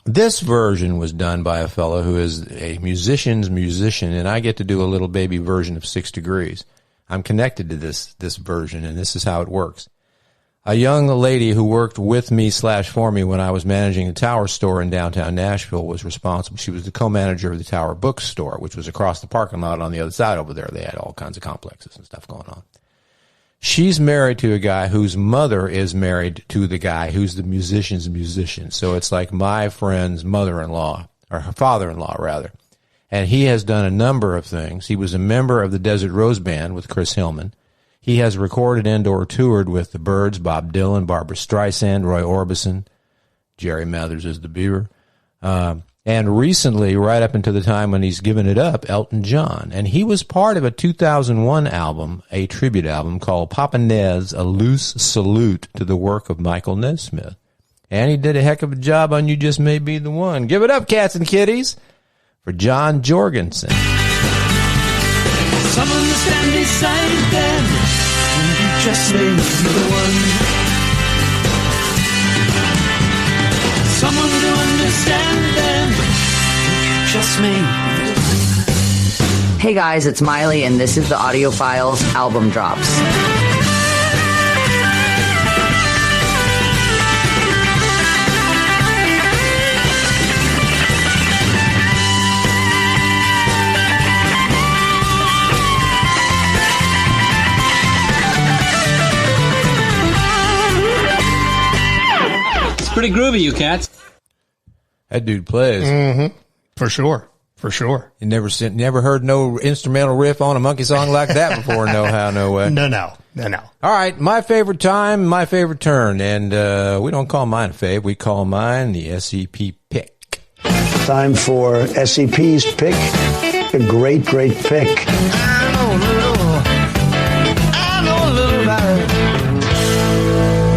This version was done by a fellow who is a musician's musician, and I get to do a little baby version of 6 Degrees. I'm connected to this version, and this is how it works. A young lady who worked with me / for me when I was managing a Tower store in downtown Nashville was responsible. She was the co-manager of the Tower bookstore, which was across the parking lot on the other side over there. They had all kinds of complexes and stuff going on. She's married to a guy whose mother is married to the guy who's the musician's musician. So it's like my friend's mother-in-law, or her father-in-law, rather. And he has done a number of things. He was a member of the Desert Rose Band with Chris Hillman. He has recorded and/or toured with the Byrds, Bob Dylan, Barbra Streisand, Roy Orbison, Jerry Mathers is the Beaver. And recently, right up until the time when he's given it up, Elton John. And he was part of a 2001 album, a tribute album called Papa Nez, A Loose Salute to the Work of Michael Nesmith. And he did a heck of a job on You Just May Be the One. Give it up, cats and kitties, for John Jorgensen. Someone to stand beside them, and you just may be the one. Someone to understand them, and you just may be the one. Hey guys, it's Miley, and this is the Audiophiles Album Drops. Pretty groovy, you cats. That dude plays. Mm-hmm. For sure. You never heard no instrumental riff on a monkey song like that before. No how, no way. No. All right, my favorite time, my favorite turn. And we don't call mine a fave. We call mine the SEP pick. Time for SEP's pick. A great pick. I know a little about it.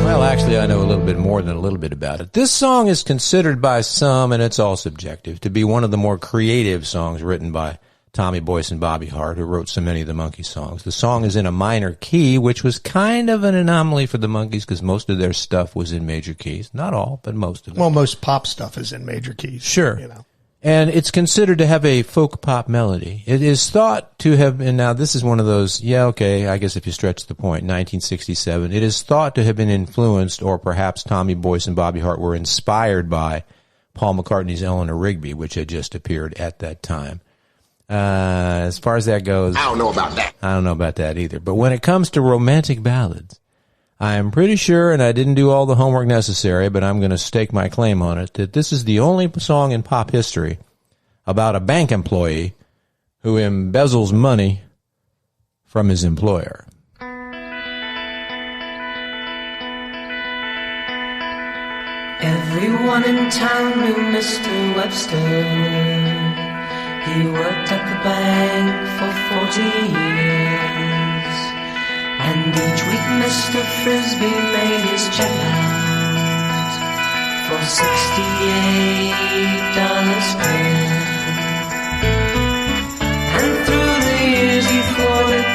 Well, actually, I know a little bit more than a little bit about it. This song is considered by some, and it's all subjective, to be one of the more creative songs written by Tommy Boyce and Bobby Hart, who wrote so many of the Monkees songs. The song is in a minor key, which was kind of an anomaly for the Monkees because most of their stuff was in major keys. Not all, but most of it. Well, most pop stuff is in major keys. Sure. And it's considered to have a folk pop melody. It is thought to have been, now this is one of those, I guess if you stretch the point, 1967. It is thought to have been influenced, or perhaps Tommy Boyce and Bobby Hart were inspired by Paul McCartney's Eleanor Rigby, which had just appeared at that time. As far as that goes, I don't know about that either. But when it comes to romantic ballads, I am pretty sure, and I didn't do all the homework necessary, but I'm going to stake my claim on it, that this is the only song in pop history about a bank employee who embezzles money from his employer. Everyone in town knew Mr. Webster. He worked at the bank for 40 years. And each week Mr. Frisbee made his check out for $68 clear. And through the years he forwarded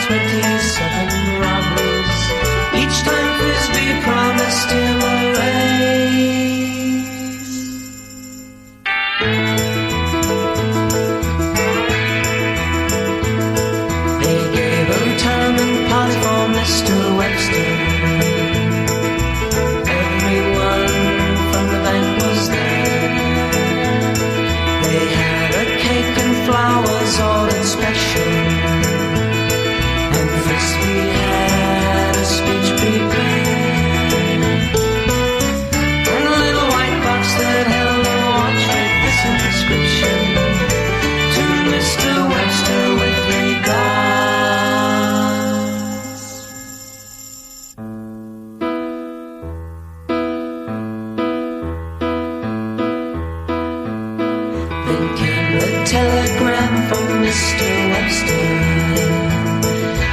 telegram from Mr. Webster.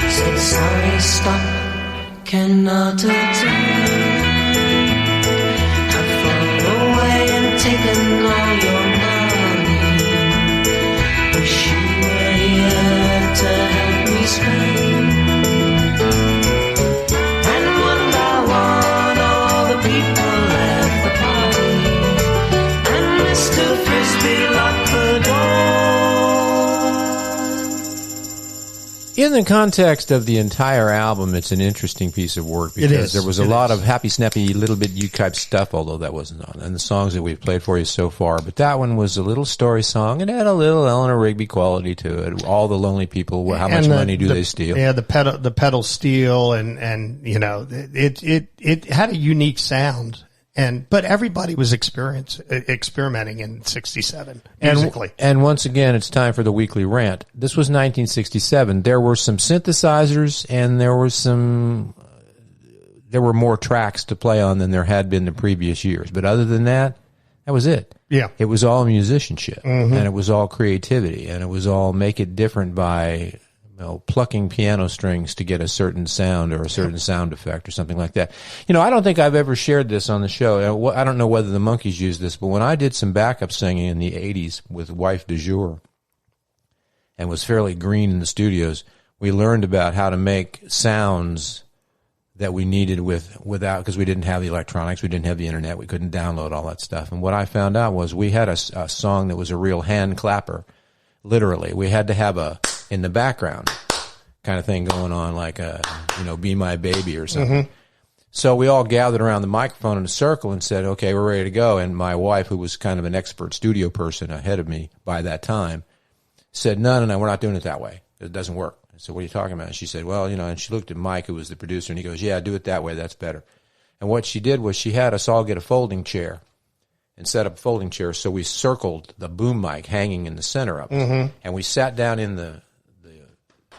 Said, sorry, stop, cannot return. I've flown away and taken all your money. Wish you were here to help me spend. And one by one, all the people left the party. And Mr. Frisbee locked the door. In the context of the entire album, it's an interesting piece of work because there was a lot of happy, snappy, little bit you-type stuff, although that wasn't on. And the songs that we've played for you so far. But that one was a little story song. It had a little Eleanor Rigby quality to it. All the lonely people, how much money do they steal? Yeah, the pedal steel and you know, it had a unique sound. But everybody was experimenting in 67 musically. And once again, it's time for the weekly rant. This was 1967. There were some synthesizers and there were more tracks to play on than there had been the previous years. But other than that, that was it. Yeah. It was all musicianship Mm-hmm. and it was all creativity and it was all make it different by plucking piano strings to get a certain sound or a certain sound effect or something like that. You know, I don't think I've ever shared this on the show. I don't know whether the Monkees used this, but when I did some backup singing in the 80s with Wife de Jour and was fairly green in the studios, we learned about how to make sounds that we needed without, because we didn't have the electronics, we didn't have the internet, we couldn't download all that stuff. And what I found out was we had a song that was a real hand clapper, literally. We had to have in the background kind of thing going on, like Be My Baby or something. Mm-hmm. So we all gathered around the microphone in a circle and said, okay, we're ready to go. And my wife, who was kind of an expert studio person ahead of me by that time, said, no, we're not doing it that way. It doesn't work. I said, what are you talking about? And she said, well, and she looked at Mike, who was the producer, and he goes, yeah, do it that way. That's better. And what she did was she had us all get a folding chair and set up a folding chair. So we circled the boom mic hanging in the center of it. Mm-hmm. And we sat down in the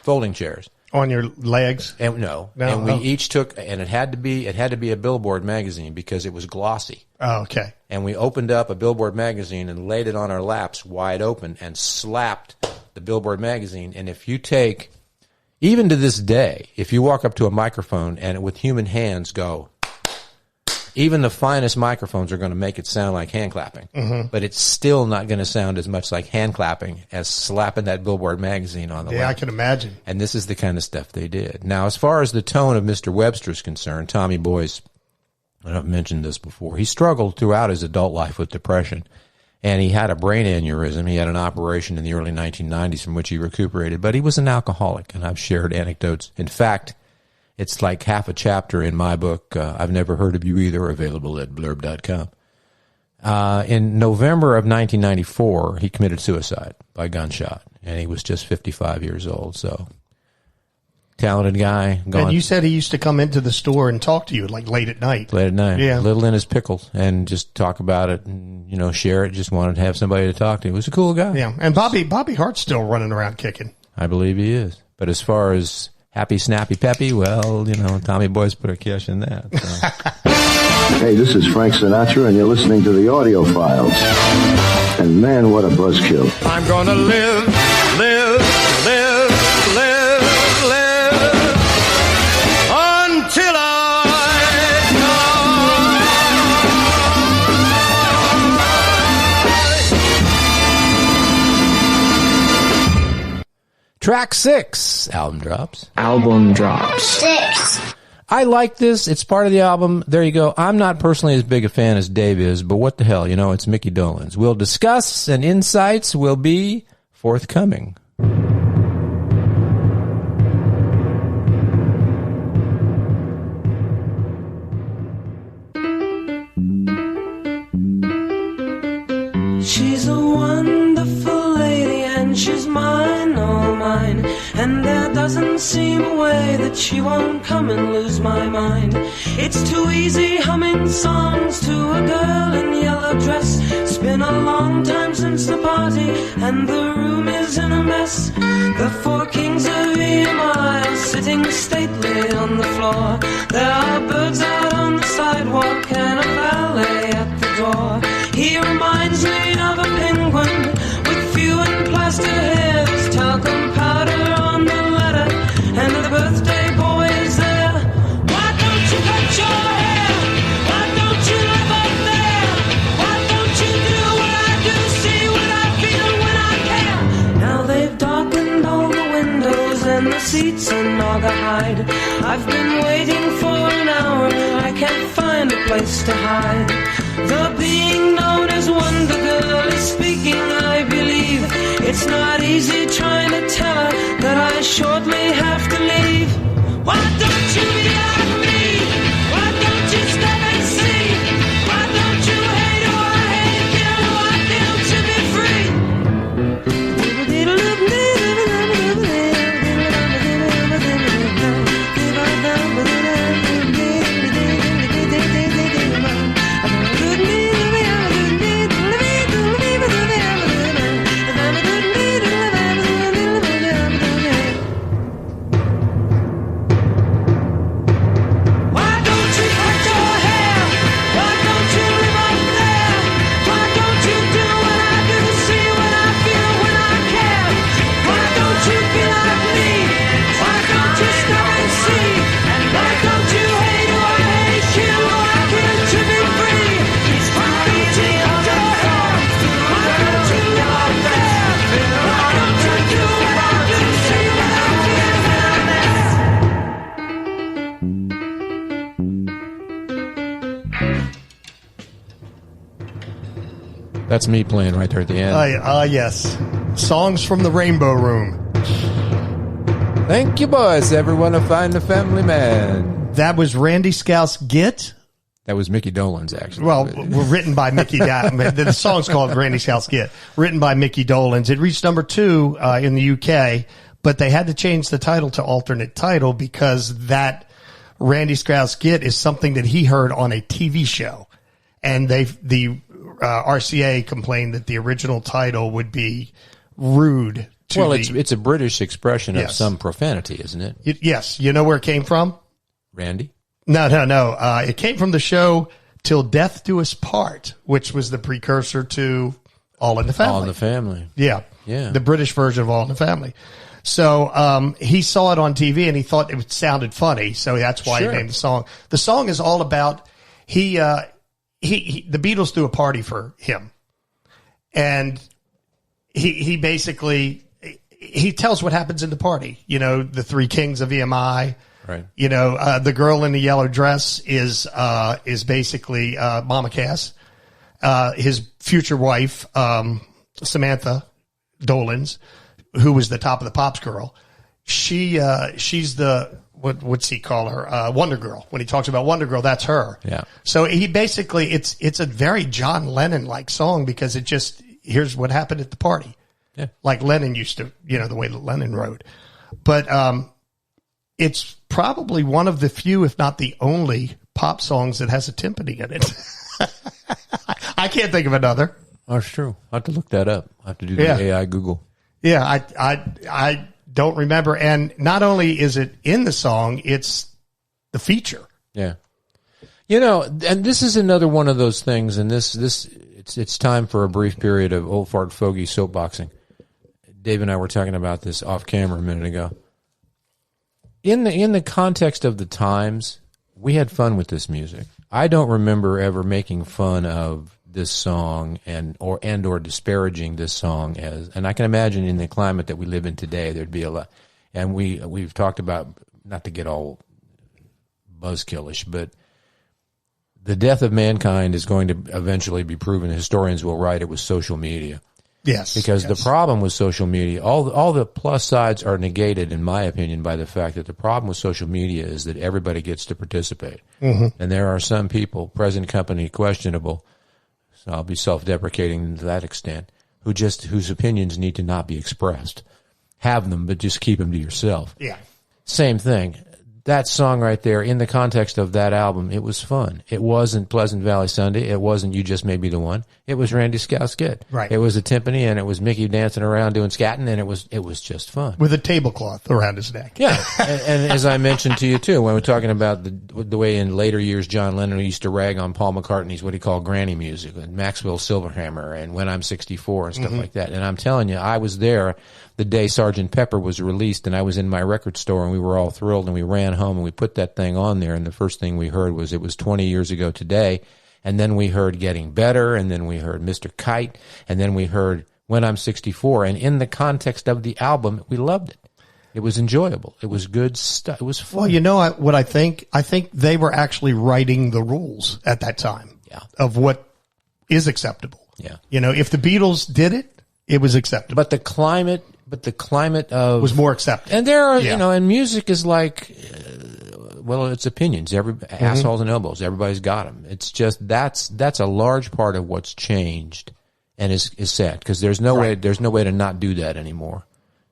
folding chairs. On your legs? And we each took, and it had to be a Billboard magazine because it was glossy. Oh, okay. And we opened up a Billboard magazine and laid it on our laps wide open and slapped the Billboard magazine. And if you take, even to this day, if you walk up to a microphone and with human hands go, even the finest microphones are going to make it sound like hand clapping, mm-hmm. but it's still not going to sound as much like hand clapping as slapping that Billboard magazine on the lap. I can imagine. And this is the kind of stuff they did. Now, as far as the tone of Mr. Webster is concerned, Tommy Boyce, I've mentioned this before, he struggled throughout his adult life with depression, and he had a brain aneurysm. He had an operation in the early 1990s from which he recuperated, but he was an alcoholic, and I've shared anecdotes. In fact, it's like half a chapter in my book, I've Never Heard of You Either, available at blurb.com. In November of 1994, he committed suicide by gunshot, and he was just 55 years old. So, talented guy. And you said he used to come into the store and talk to you, like late at night. Late at night. Yeah. Little in his pickles, and just talk about it and, share it. Just wanted to have somebody to talk to. He was a cool guy. Yeah. And Bobby Hart's still running around kicking. I believe he is. But as far as happy, snappy, peppy, well, Tommy Boyce put a kiss in that. So. Hey, this is Frank Sinatra, and you're listening to the Audio Files. And man, what a buzzkill. I'm gonna live until Track 6, Album Drops. Album Drops. 6. I like this. It's part of the album. There you go. I'm not personally as big a fan as Dave is, but what the hell? It's Mickey Dolenz. We'll discuss, and insights will be forthcoming. She's a wonderful lady and she's mine, all mine. And there doesn't seem a way that she won't come and lose my mind. It's too easy humming songs to a girl in yellow dress. It's been a long time since the party and the room is in a mess. The four kings of EMI are sitting stately on the floor. There are birds out on the sidewalk and a valet at the door. He reminds me of a penguin with few and seats on Naugahyde. I've been waiting for an hour, I can't find a place to hide. The being known as Wonder Girl is speaking, I believe. It's not easy trying to tell her that I shortly have to leave. Why don't you be like me? Why don't you stop and see? Why don't you hate who I hate, kill who I kill to be free? That's me playing right there at the end. Yes. Songs from the Rainbow Room. Thank you, boys. Everyone will find the family man. That was Randy Scouse Get. That was Mickey Dolenz, actually. Well, written by Mickey Dolenz. The song's called Randy Scouse Get, written by Mickey Dolenz. It reached number 2 in the UK, but they had to change the title to alternate title because that Randy Scouse Get is something that he heard on a TV show. And the RCA complained that the original title would be rude to it's a British expression of some profanity, isn't it? Yes. You know where it came from? Randy? No. It came from the show Till Death Do Us Part, which was the precursor to All in the Family. All in the Family. Yeah. The British version of All in the Family. So he saw it on TV and he thought it sounded funny, so that's why he named the song. The song is all about the Beatles threw a party for him, and he basically he tells what happens in the party. You know, the three kings of EMI. Right. You know, the girl in the yellow dress is basically Mama Cass, his future wife, Samantha Dolenz, who was the Top of the Pops girl. She's the what's he call her? Wonder Girl. When he talks about Wonder Girl, that's her. Yeah. So he basically it's a very John Lennon like song because it just here's what happened at the party. Yeah. Like Lennon used to, you know, the way that Lennon wrote. But it's probably one of the few, if not the only, pop songs that has a timpani in it. I can't think of another. That's true. I have to look that up. I have to do the AI Google. Yeah, I don't remember. And not only is it in the song, it's the feature. Yeah. You know, and this is another one of those things, and it's time for a brief period of old fart fogey soapboxing. Dave and I were talking about this off camera a minute ago. In the context of the times, we had fun with this music. I don't remember ever making fun of this song or disparaging this song and I can imagine in the climate that we live in today, there'd be a lot. And we've talked about, not to get all buzzkillish, but the death of mankind is going to eventually be proven. Historians will write it was social media. Yes. Because the problem with social media, all the plus sides are negated, in my opinion, by the fact that the problem with social media is that everybody gets to participate. Mm-hmm. And there are some people, present company questionable, so I'll be self-deprecating to that extent, whose opinions need to not be expressed. Have them, but just keep them to yourself. Yeah. Same thing. That song right there, in the context of that album, it was fun. It wasn't Pleasant Valley Sunday. It wasn't You Just May Be the One. It was Randy Scouse Get. Right. It was a timpani, and it was Mickey dancing around doing scatting, and it was just fun. With a tablecloth around his neck. Yeah. and as I mentioned to you, too, when we're talking about the way in later years John Lennon used to rag on Paul McCartney's what he called granny music, and Maxwell Silverhammer, and When I'm 64, and stuff like that. And I'm telling you, I was there the day Sgt. Pepper was released, and I was in my record store, and we were all thrilled, and we ran home, and we put that thing on there, and the first thing we heard was it was 20 years ago today, and then we heard Getting Better, and then we heard Mr. Kite, and then we heard When I'm 64, and in the context of the album, we loved it. It was enjoyable. It was good stuff. It was fun. Well, you know what I think? I think they were actually writing the rules at that time of what is acceptable. Yeah. You know, if the Beatles did it, it was acceptable. But the climate of was more acceptable. And there are, you know, and music is like, well, it's opinions. Assholes and elbows. Everybody's got them. It's just that's a large part of what's changed, and is sad because there's no way to not do that anymore.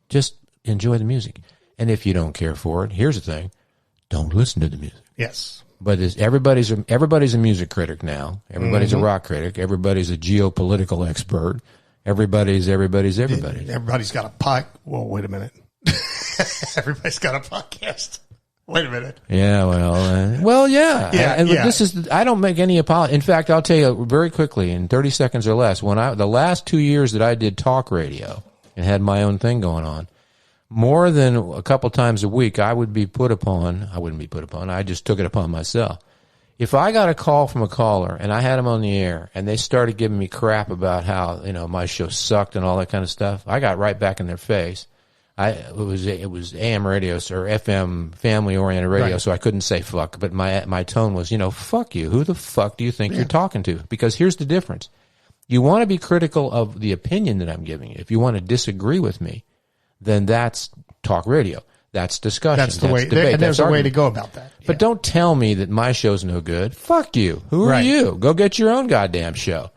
Just enjoy the music, and if you don't care for it, here's the thing: don't listen to the music. Yes. But everybody's a music critic now. Everybody's a rock critic. Everybody's a geopolitical expert. Everybody's everybody. Everybody's got a pod. Whoa, wait a minute. Everybody's got a podcast. Wait a minute. Yeah, yeah. And this is, I don't make any apology. In fact, I'll tell you very quickly in 30 seconds or less, the last 2 years that I did talk radio and had my own thing going on, more than a couple times a week, I wouldn't be put upon. I just took it upon myself. If I got a call from a caller and I had them on the air and they started giving me crap about how, you know, my show sucked and all that kind of stuff, I got right back in their face. It was AM radio or FM family oriented radio, so I couldn't say fuck, but my tone was, you know, fuck you. Who the fuck do you think you're talking to? Because here's the difference. You want to be critical of the opinion that I'm giving you. If you want to disagree with me, then that's talk radio. That's discussion. That's the way, debate. And there's a way to go about that. But don't tell me that my show's no good. Fuck you. Who are you? Go get your own goddamn show.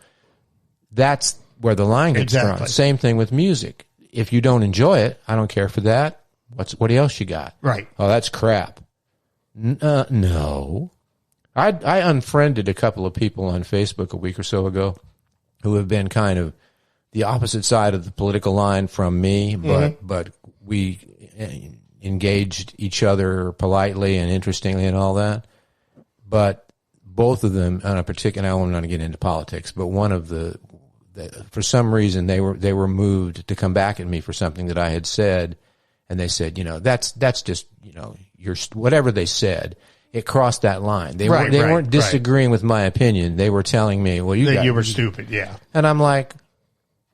That's where the line gets drawn. Same thing with music. If you don't enjoy it, I don't care for that. What else you got? Right. Oh, that's crap. No. I unfriended a couple of people on Facebook a week or so ago who have been kind of the opposite side of the political line from me, but we engaged each other politely and interestingly and all that. But both of them on a particular, I'm not going to get into politics, but one of for some reason they were moved to come back at me for something that I had said, and they said, you know, that's just, you know, whatever they said, it crossed that line. They weren't disagreeing with my opinion. They were telling me, well, you were stupid, yeah. And I'm like,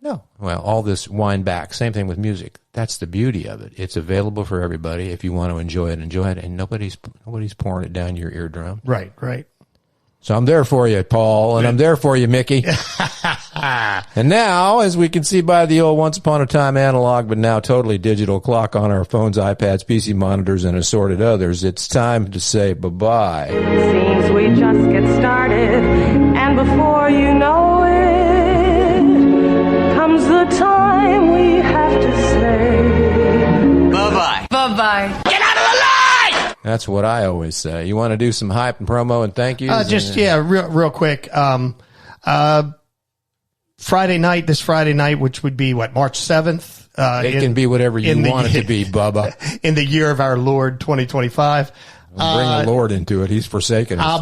no. Well, all this wind back. Same thing with music. That's the beauty of it. It's available for everybody. If you want to enjoy it, and nobody's pouring it down your eardrum. Right. So I'm there for you, Paul, and I'm there for you, Mickey. And now, as we can see by the old once upon a time analog, but now totally digital clock on our phones, iPads, PC monitors, and assorted others, it's time to say bye-bye. Seems we just get started, and before you know it, comes the time we have to say bye-bye. Bye-bye. Get out of the line! That's what I always say. You want to do some hype and promo and thank yous? Real quick. This Friday night, which would be March 7th. It can be whatever you want it to be, Bubba. In the year of our Lord 2025. Bring the Lord into it. He's forsaken us. I'll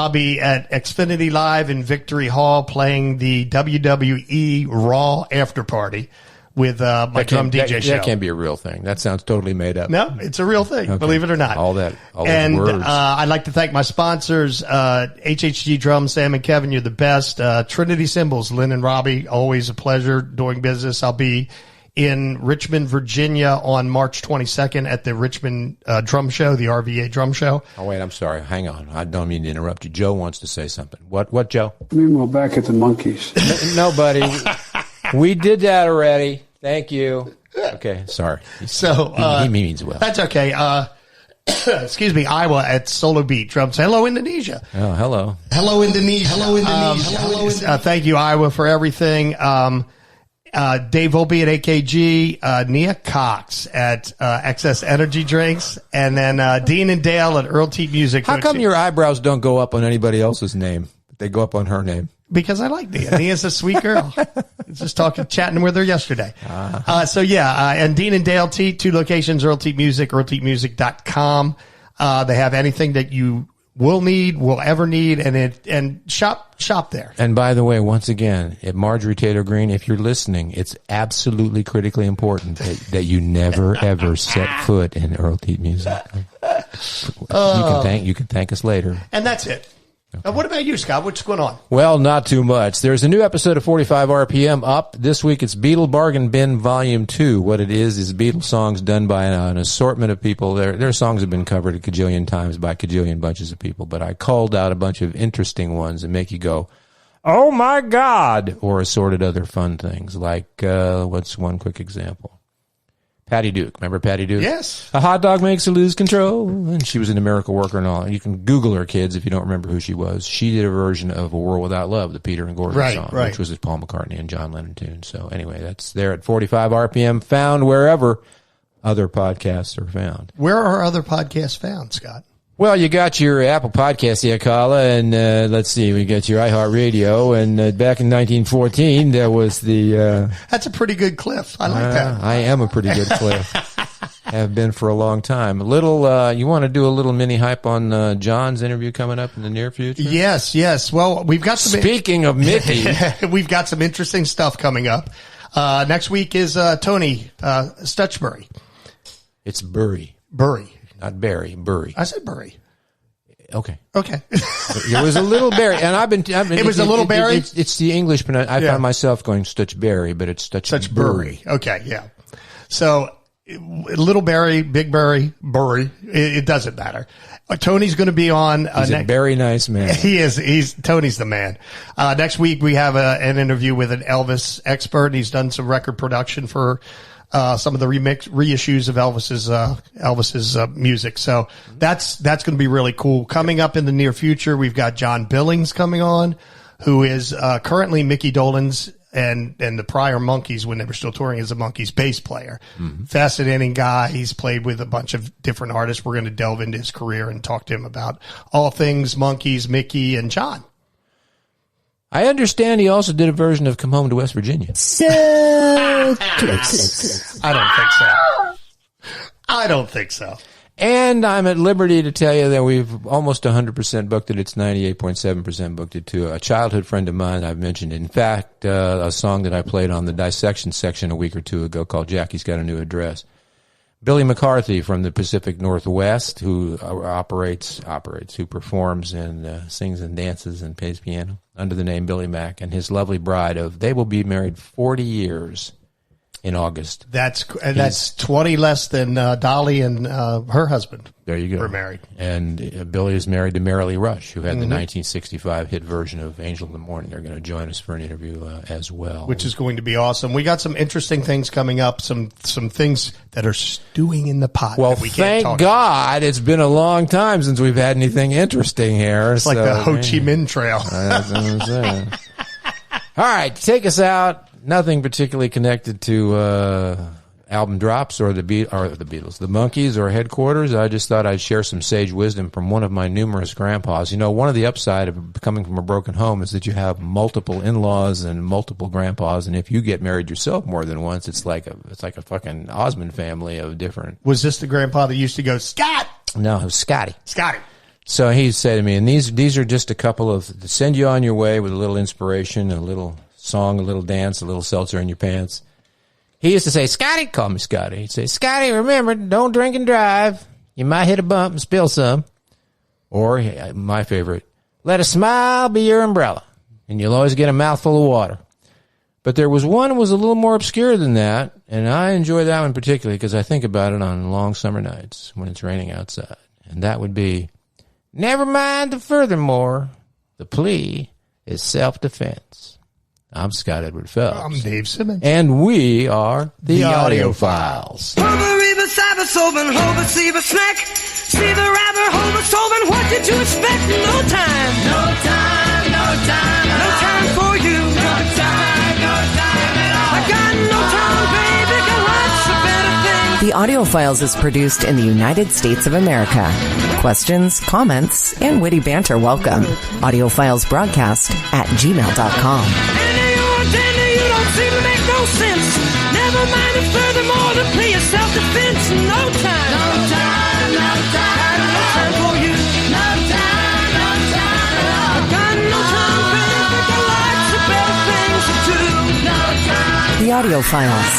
be at Xfinity Live in Victory Hall playing the WWE Raw after party with my drum DJ show. That can't be a real thing. That sounds totally made up. No, it's a real thing. Okay. Believe it or not. All those words. I'd like to thank my sponsors, HHG Drums, Sam and Kevin. You're the best. Trinity Cymbals, Lynn and Robbie. Always a pleasure doing business. I'll be in Richmond, Virginia on March 22nd at the Richmond Drum Show, the RVA Drum Show. Oh, wait, I'm sorry. Hang on. I don't mean to interrupt you. Joe wants to say something. What, Joe? Meanwhile, back at the Monkees. No, buddy. We did that already. Thank you. Okay, sorry. So he means well. That's okay. Excuse me, Iowa at Solo Beat Drums. Hello, Indonesia. Oh, hello. Hello, Indonesia. Hello, Indonesia. Thank you, Iowa, for everything. Dave Volpe at AKG, Nia Cox at Excess Energy Drinks, and then Dean and Dale at Earl T Music. How come your eyebrows don't go up on anybody else's name? They go up on her name. Because I like Nia. Nia's a sweet girl. Just chatting with her yesterday. And Dean and Dale T, 2 locations, Earl T Music, earltmusic.com. They have anything that you will ever need, and shop there. And by the way, once again, at Marjorie Taylor Greene, if you're listening, it's absolutely critically important that you never ever set foot in Earl T Music. You can thank us later. And that's it. What about you, Scott? What's going on? Well, not too much. There's a new episode of 45 RPM up. This week it's Beatle Bargain Bin Volume 2. What it is Beatle songs done by an assortment of people. Their songs have been covered a cajillion times by cajillion bunches of people, but I culled out a bunch of interesting ones that make you go, oh my God, or assorted other fun things. Like, what's one quick example? Patty Duke. Remember Patty Duke? Yes. A hot dog makes you lose control. And she was in A Miracle Worker and all. You can Google her, kids, if you don't remember who she was. She did a version of A World Without Love, the Peter and Gordon song, which was a Paul McCartney and John Lennon tune. So anyway, that's there at 45 RPM, found wherever other podcasts are found. Where are other podcasts found, Scott? Well, you got your Apple Podcast here, Carla, and let's see, we got your iHeartRadio, and back in 1914, there was the... That's a pretty good cliff. I like that. I am a pretty good cliff. Have been for a long time. A little, you want to do a little mini hype on John's interview coming up in the near future? Yes. Well, we've got some... Speaking of Mickey... we've got some interesting stuff coming up. Next week is Tony Stutchbury. It's Burry. Not Barry, Burry. I said Burry. Okay. It was a little Barry, and I've been. It was a little Barry. It's the English pronunciation. I found myself going Stutchberry, but it's Stutchbury. Okay, yeah. So little Barry, big Barry, Burry. It doesn't matter. Tony's going to be on. He's a very nice man. He is. Tony's the man. Next week we have an interview with an Elvis expert. He's done some record production for. Some of the reissues of Elvis's music. So that's going to be really cool. Coming up in the near future, we've got John Billings coming on, who is currently Mickey Dolenz and the prior Monkees, when they were still touring as a Monkees bass player. Mm-hmm. Fascinating guy. He's played with a bunch of different artists. We're going to delve into his career and talk to him about all things Monkees, Mickey, and John. I understand he also did a version of Come Home to West Virginia. I don't think so. And I'm at liberty to tell you that we've almost 100% booked it. It's 98.7% booked it to a childhood friend of mine I've mentioned. In fact, a song that I played on the Dissection section a week or two ago called Jackie's Got a New Address. Billy McCarthy from the Pacific Northwest, who who performs and sings and dances and plays piano under the name Billy Mack, and his lovely bride they will be married 40 years in August. That's 20 less than Dolly and her husband. There you go. Were married. And Billy is married to Marilee Rush, who had the 1965 hit version of Angel in the Morning. They're going to join us for an interview as well. Which is going to be awesome. We got some interesting things coming up, some things that are stewing in the pot. Well, that we can't thank God it's been a long time since we've had anything interesting here. It's like the Ho Chi Minh Trail. That's what I'm saying. All right, take us out. Nothing particularly connected to album drops or the Beatles, the Monkees, or headquarters. I just thought I'd share some sage wisdom from one of my numerous grandpas. You know, one of the upside of coming from a broken home is that you have multiple in-laws and multiple grandpas, and if you get married yourself more than once, it's like a fucking Osmond family of different. Was this the grandpa that used to go, Scott? No, it was Scotty. So he said to me, and these are just a couple of to send you on your way with a little inspiration, a little song, a little dance, a little seltzer in your pants. He used to say, Scotty, call me Scotty. He'd say, Scotty, remember, don't drink and drive. You might hit a bump and spill some. Or, my favorite, let a smile be your umbrella, and you'll always get a mouthful of water. But there was one that was a little more obscure than that, and I enjoy that one particularly because I think about it on long summer nights when it's raining outside. And that would be, never mind the furthermore, the plea is self-defense. I'm Scott Edward Phelps. I'm Dave Simmons. And we are the Audiophiles. See the rapper, hold us over. What did you expect? No time for you. No time at all. I got no time, baby. Got lots of better things. The Audiophiles is produced in the United States of America. Questions, comments, and witty banter welcome. AudiophilesBroadcast@gmail.com. You don't seem to make no sense. Never mind it furthermore to play a self-defense. No time for you. No time at all. I got no time, baby. Got lots of better things to do. No time. The Audiophiles.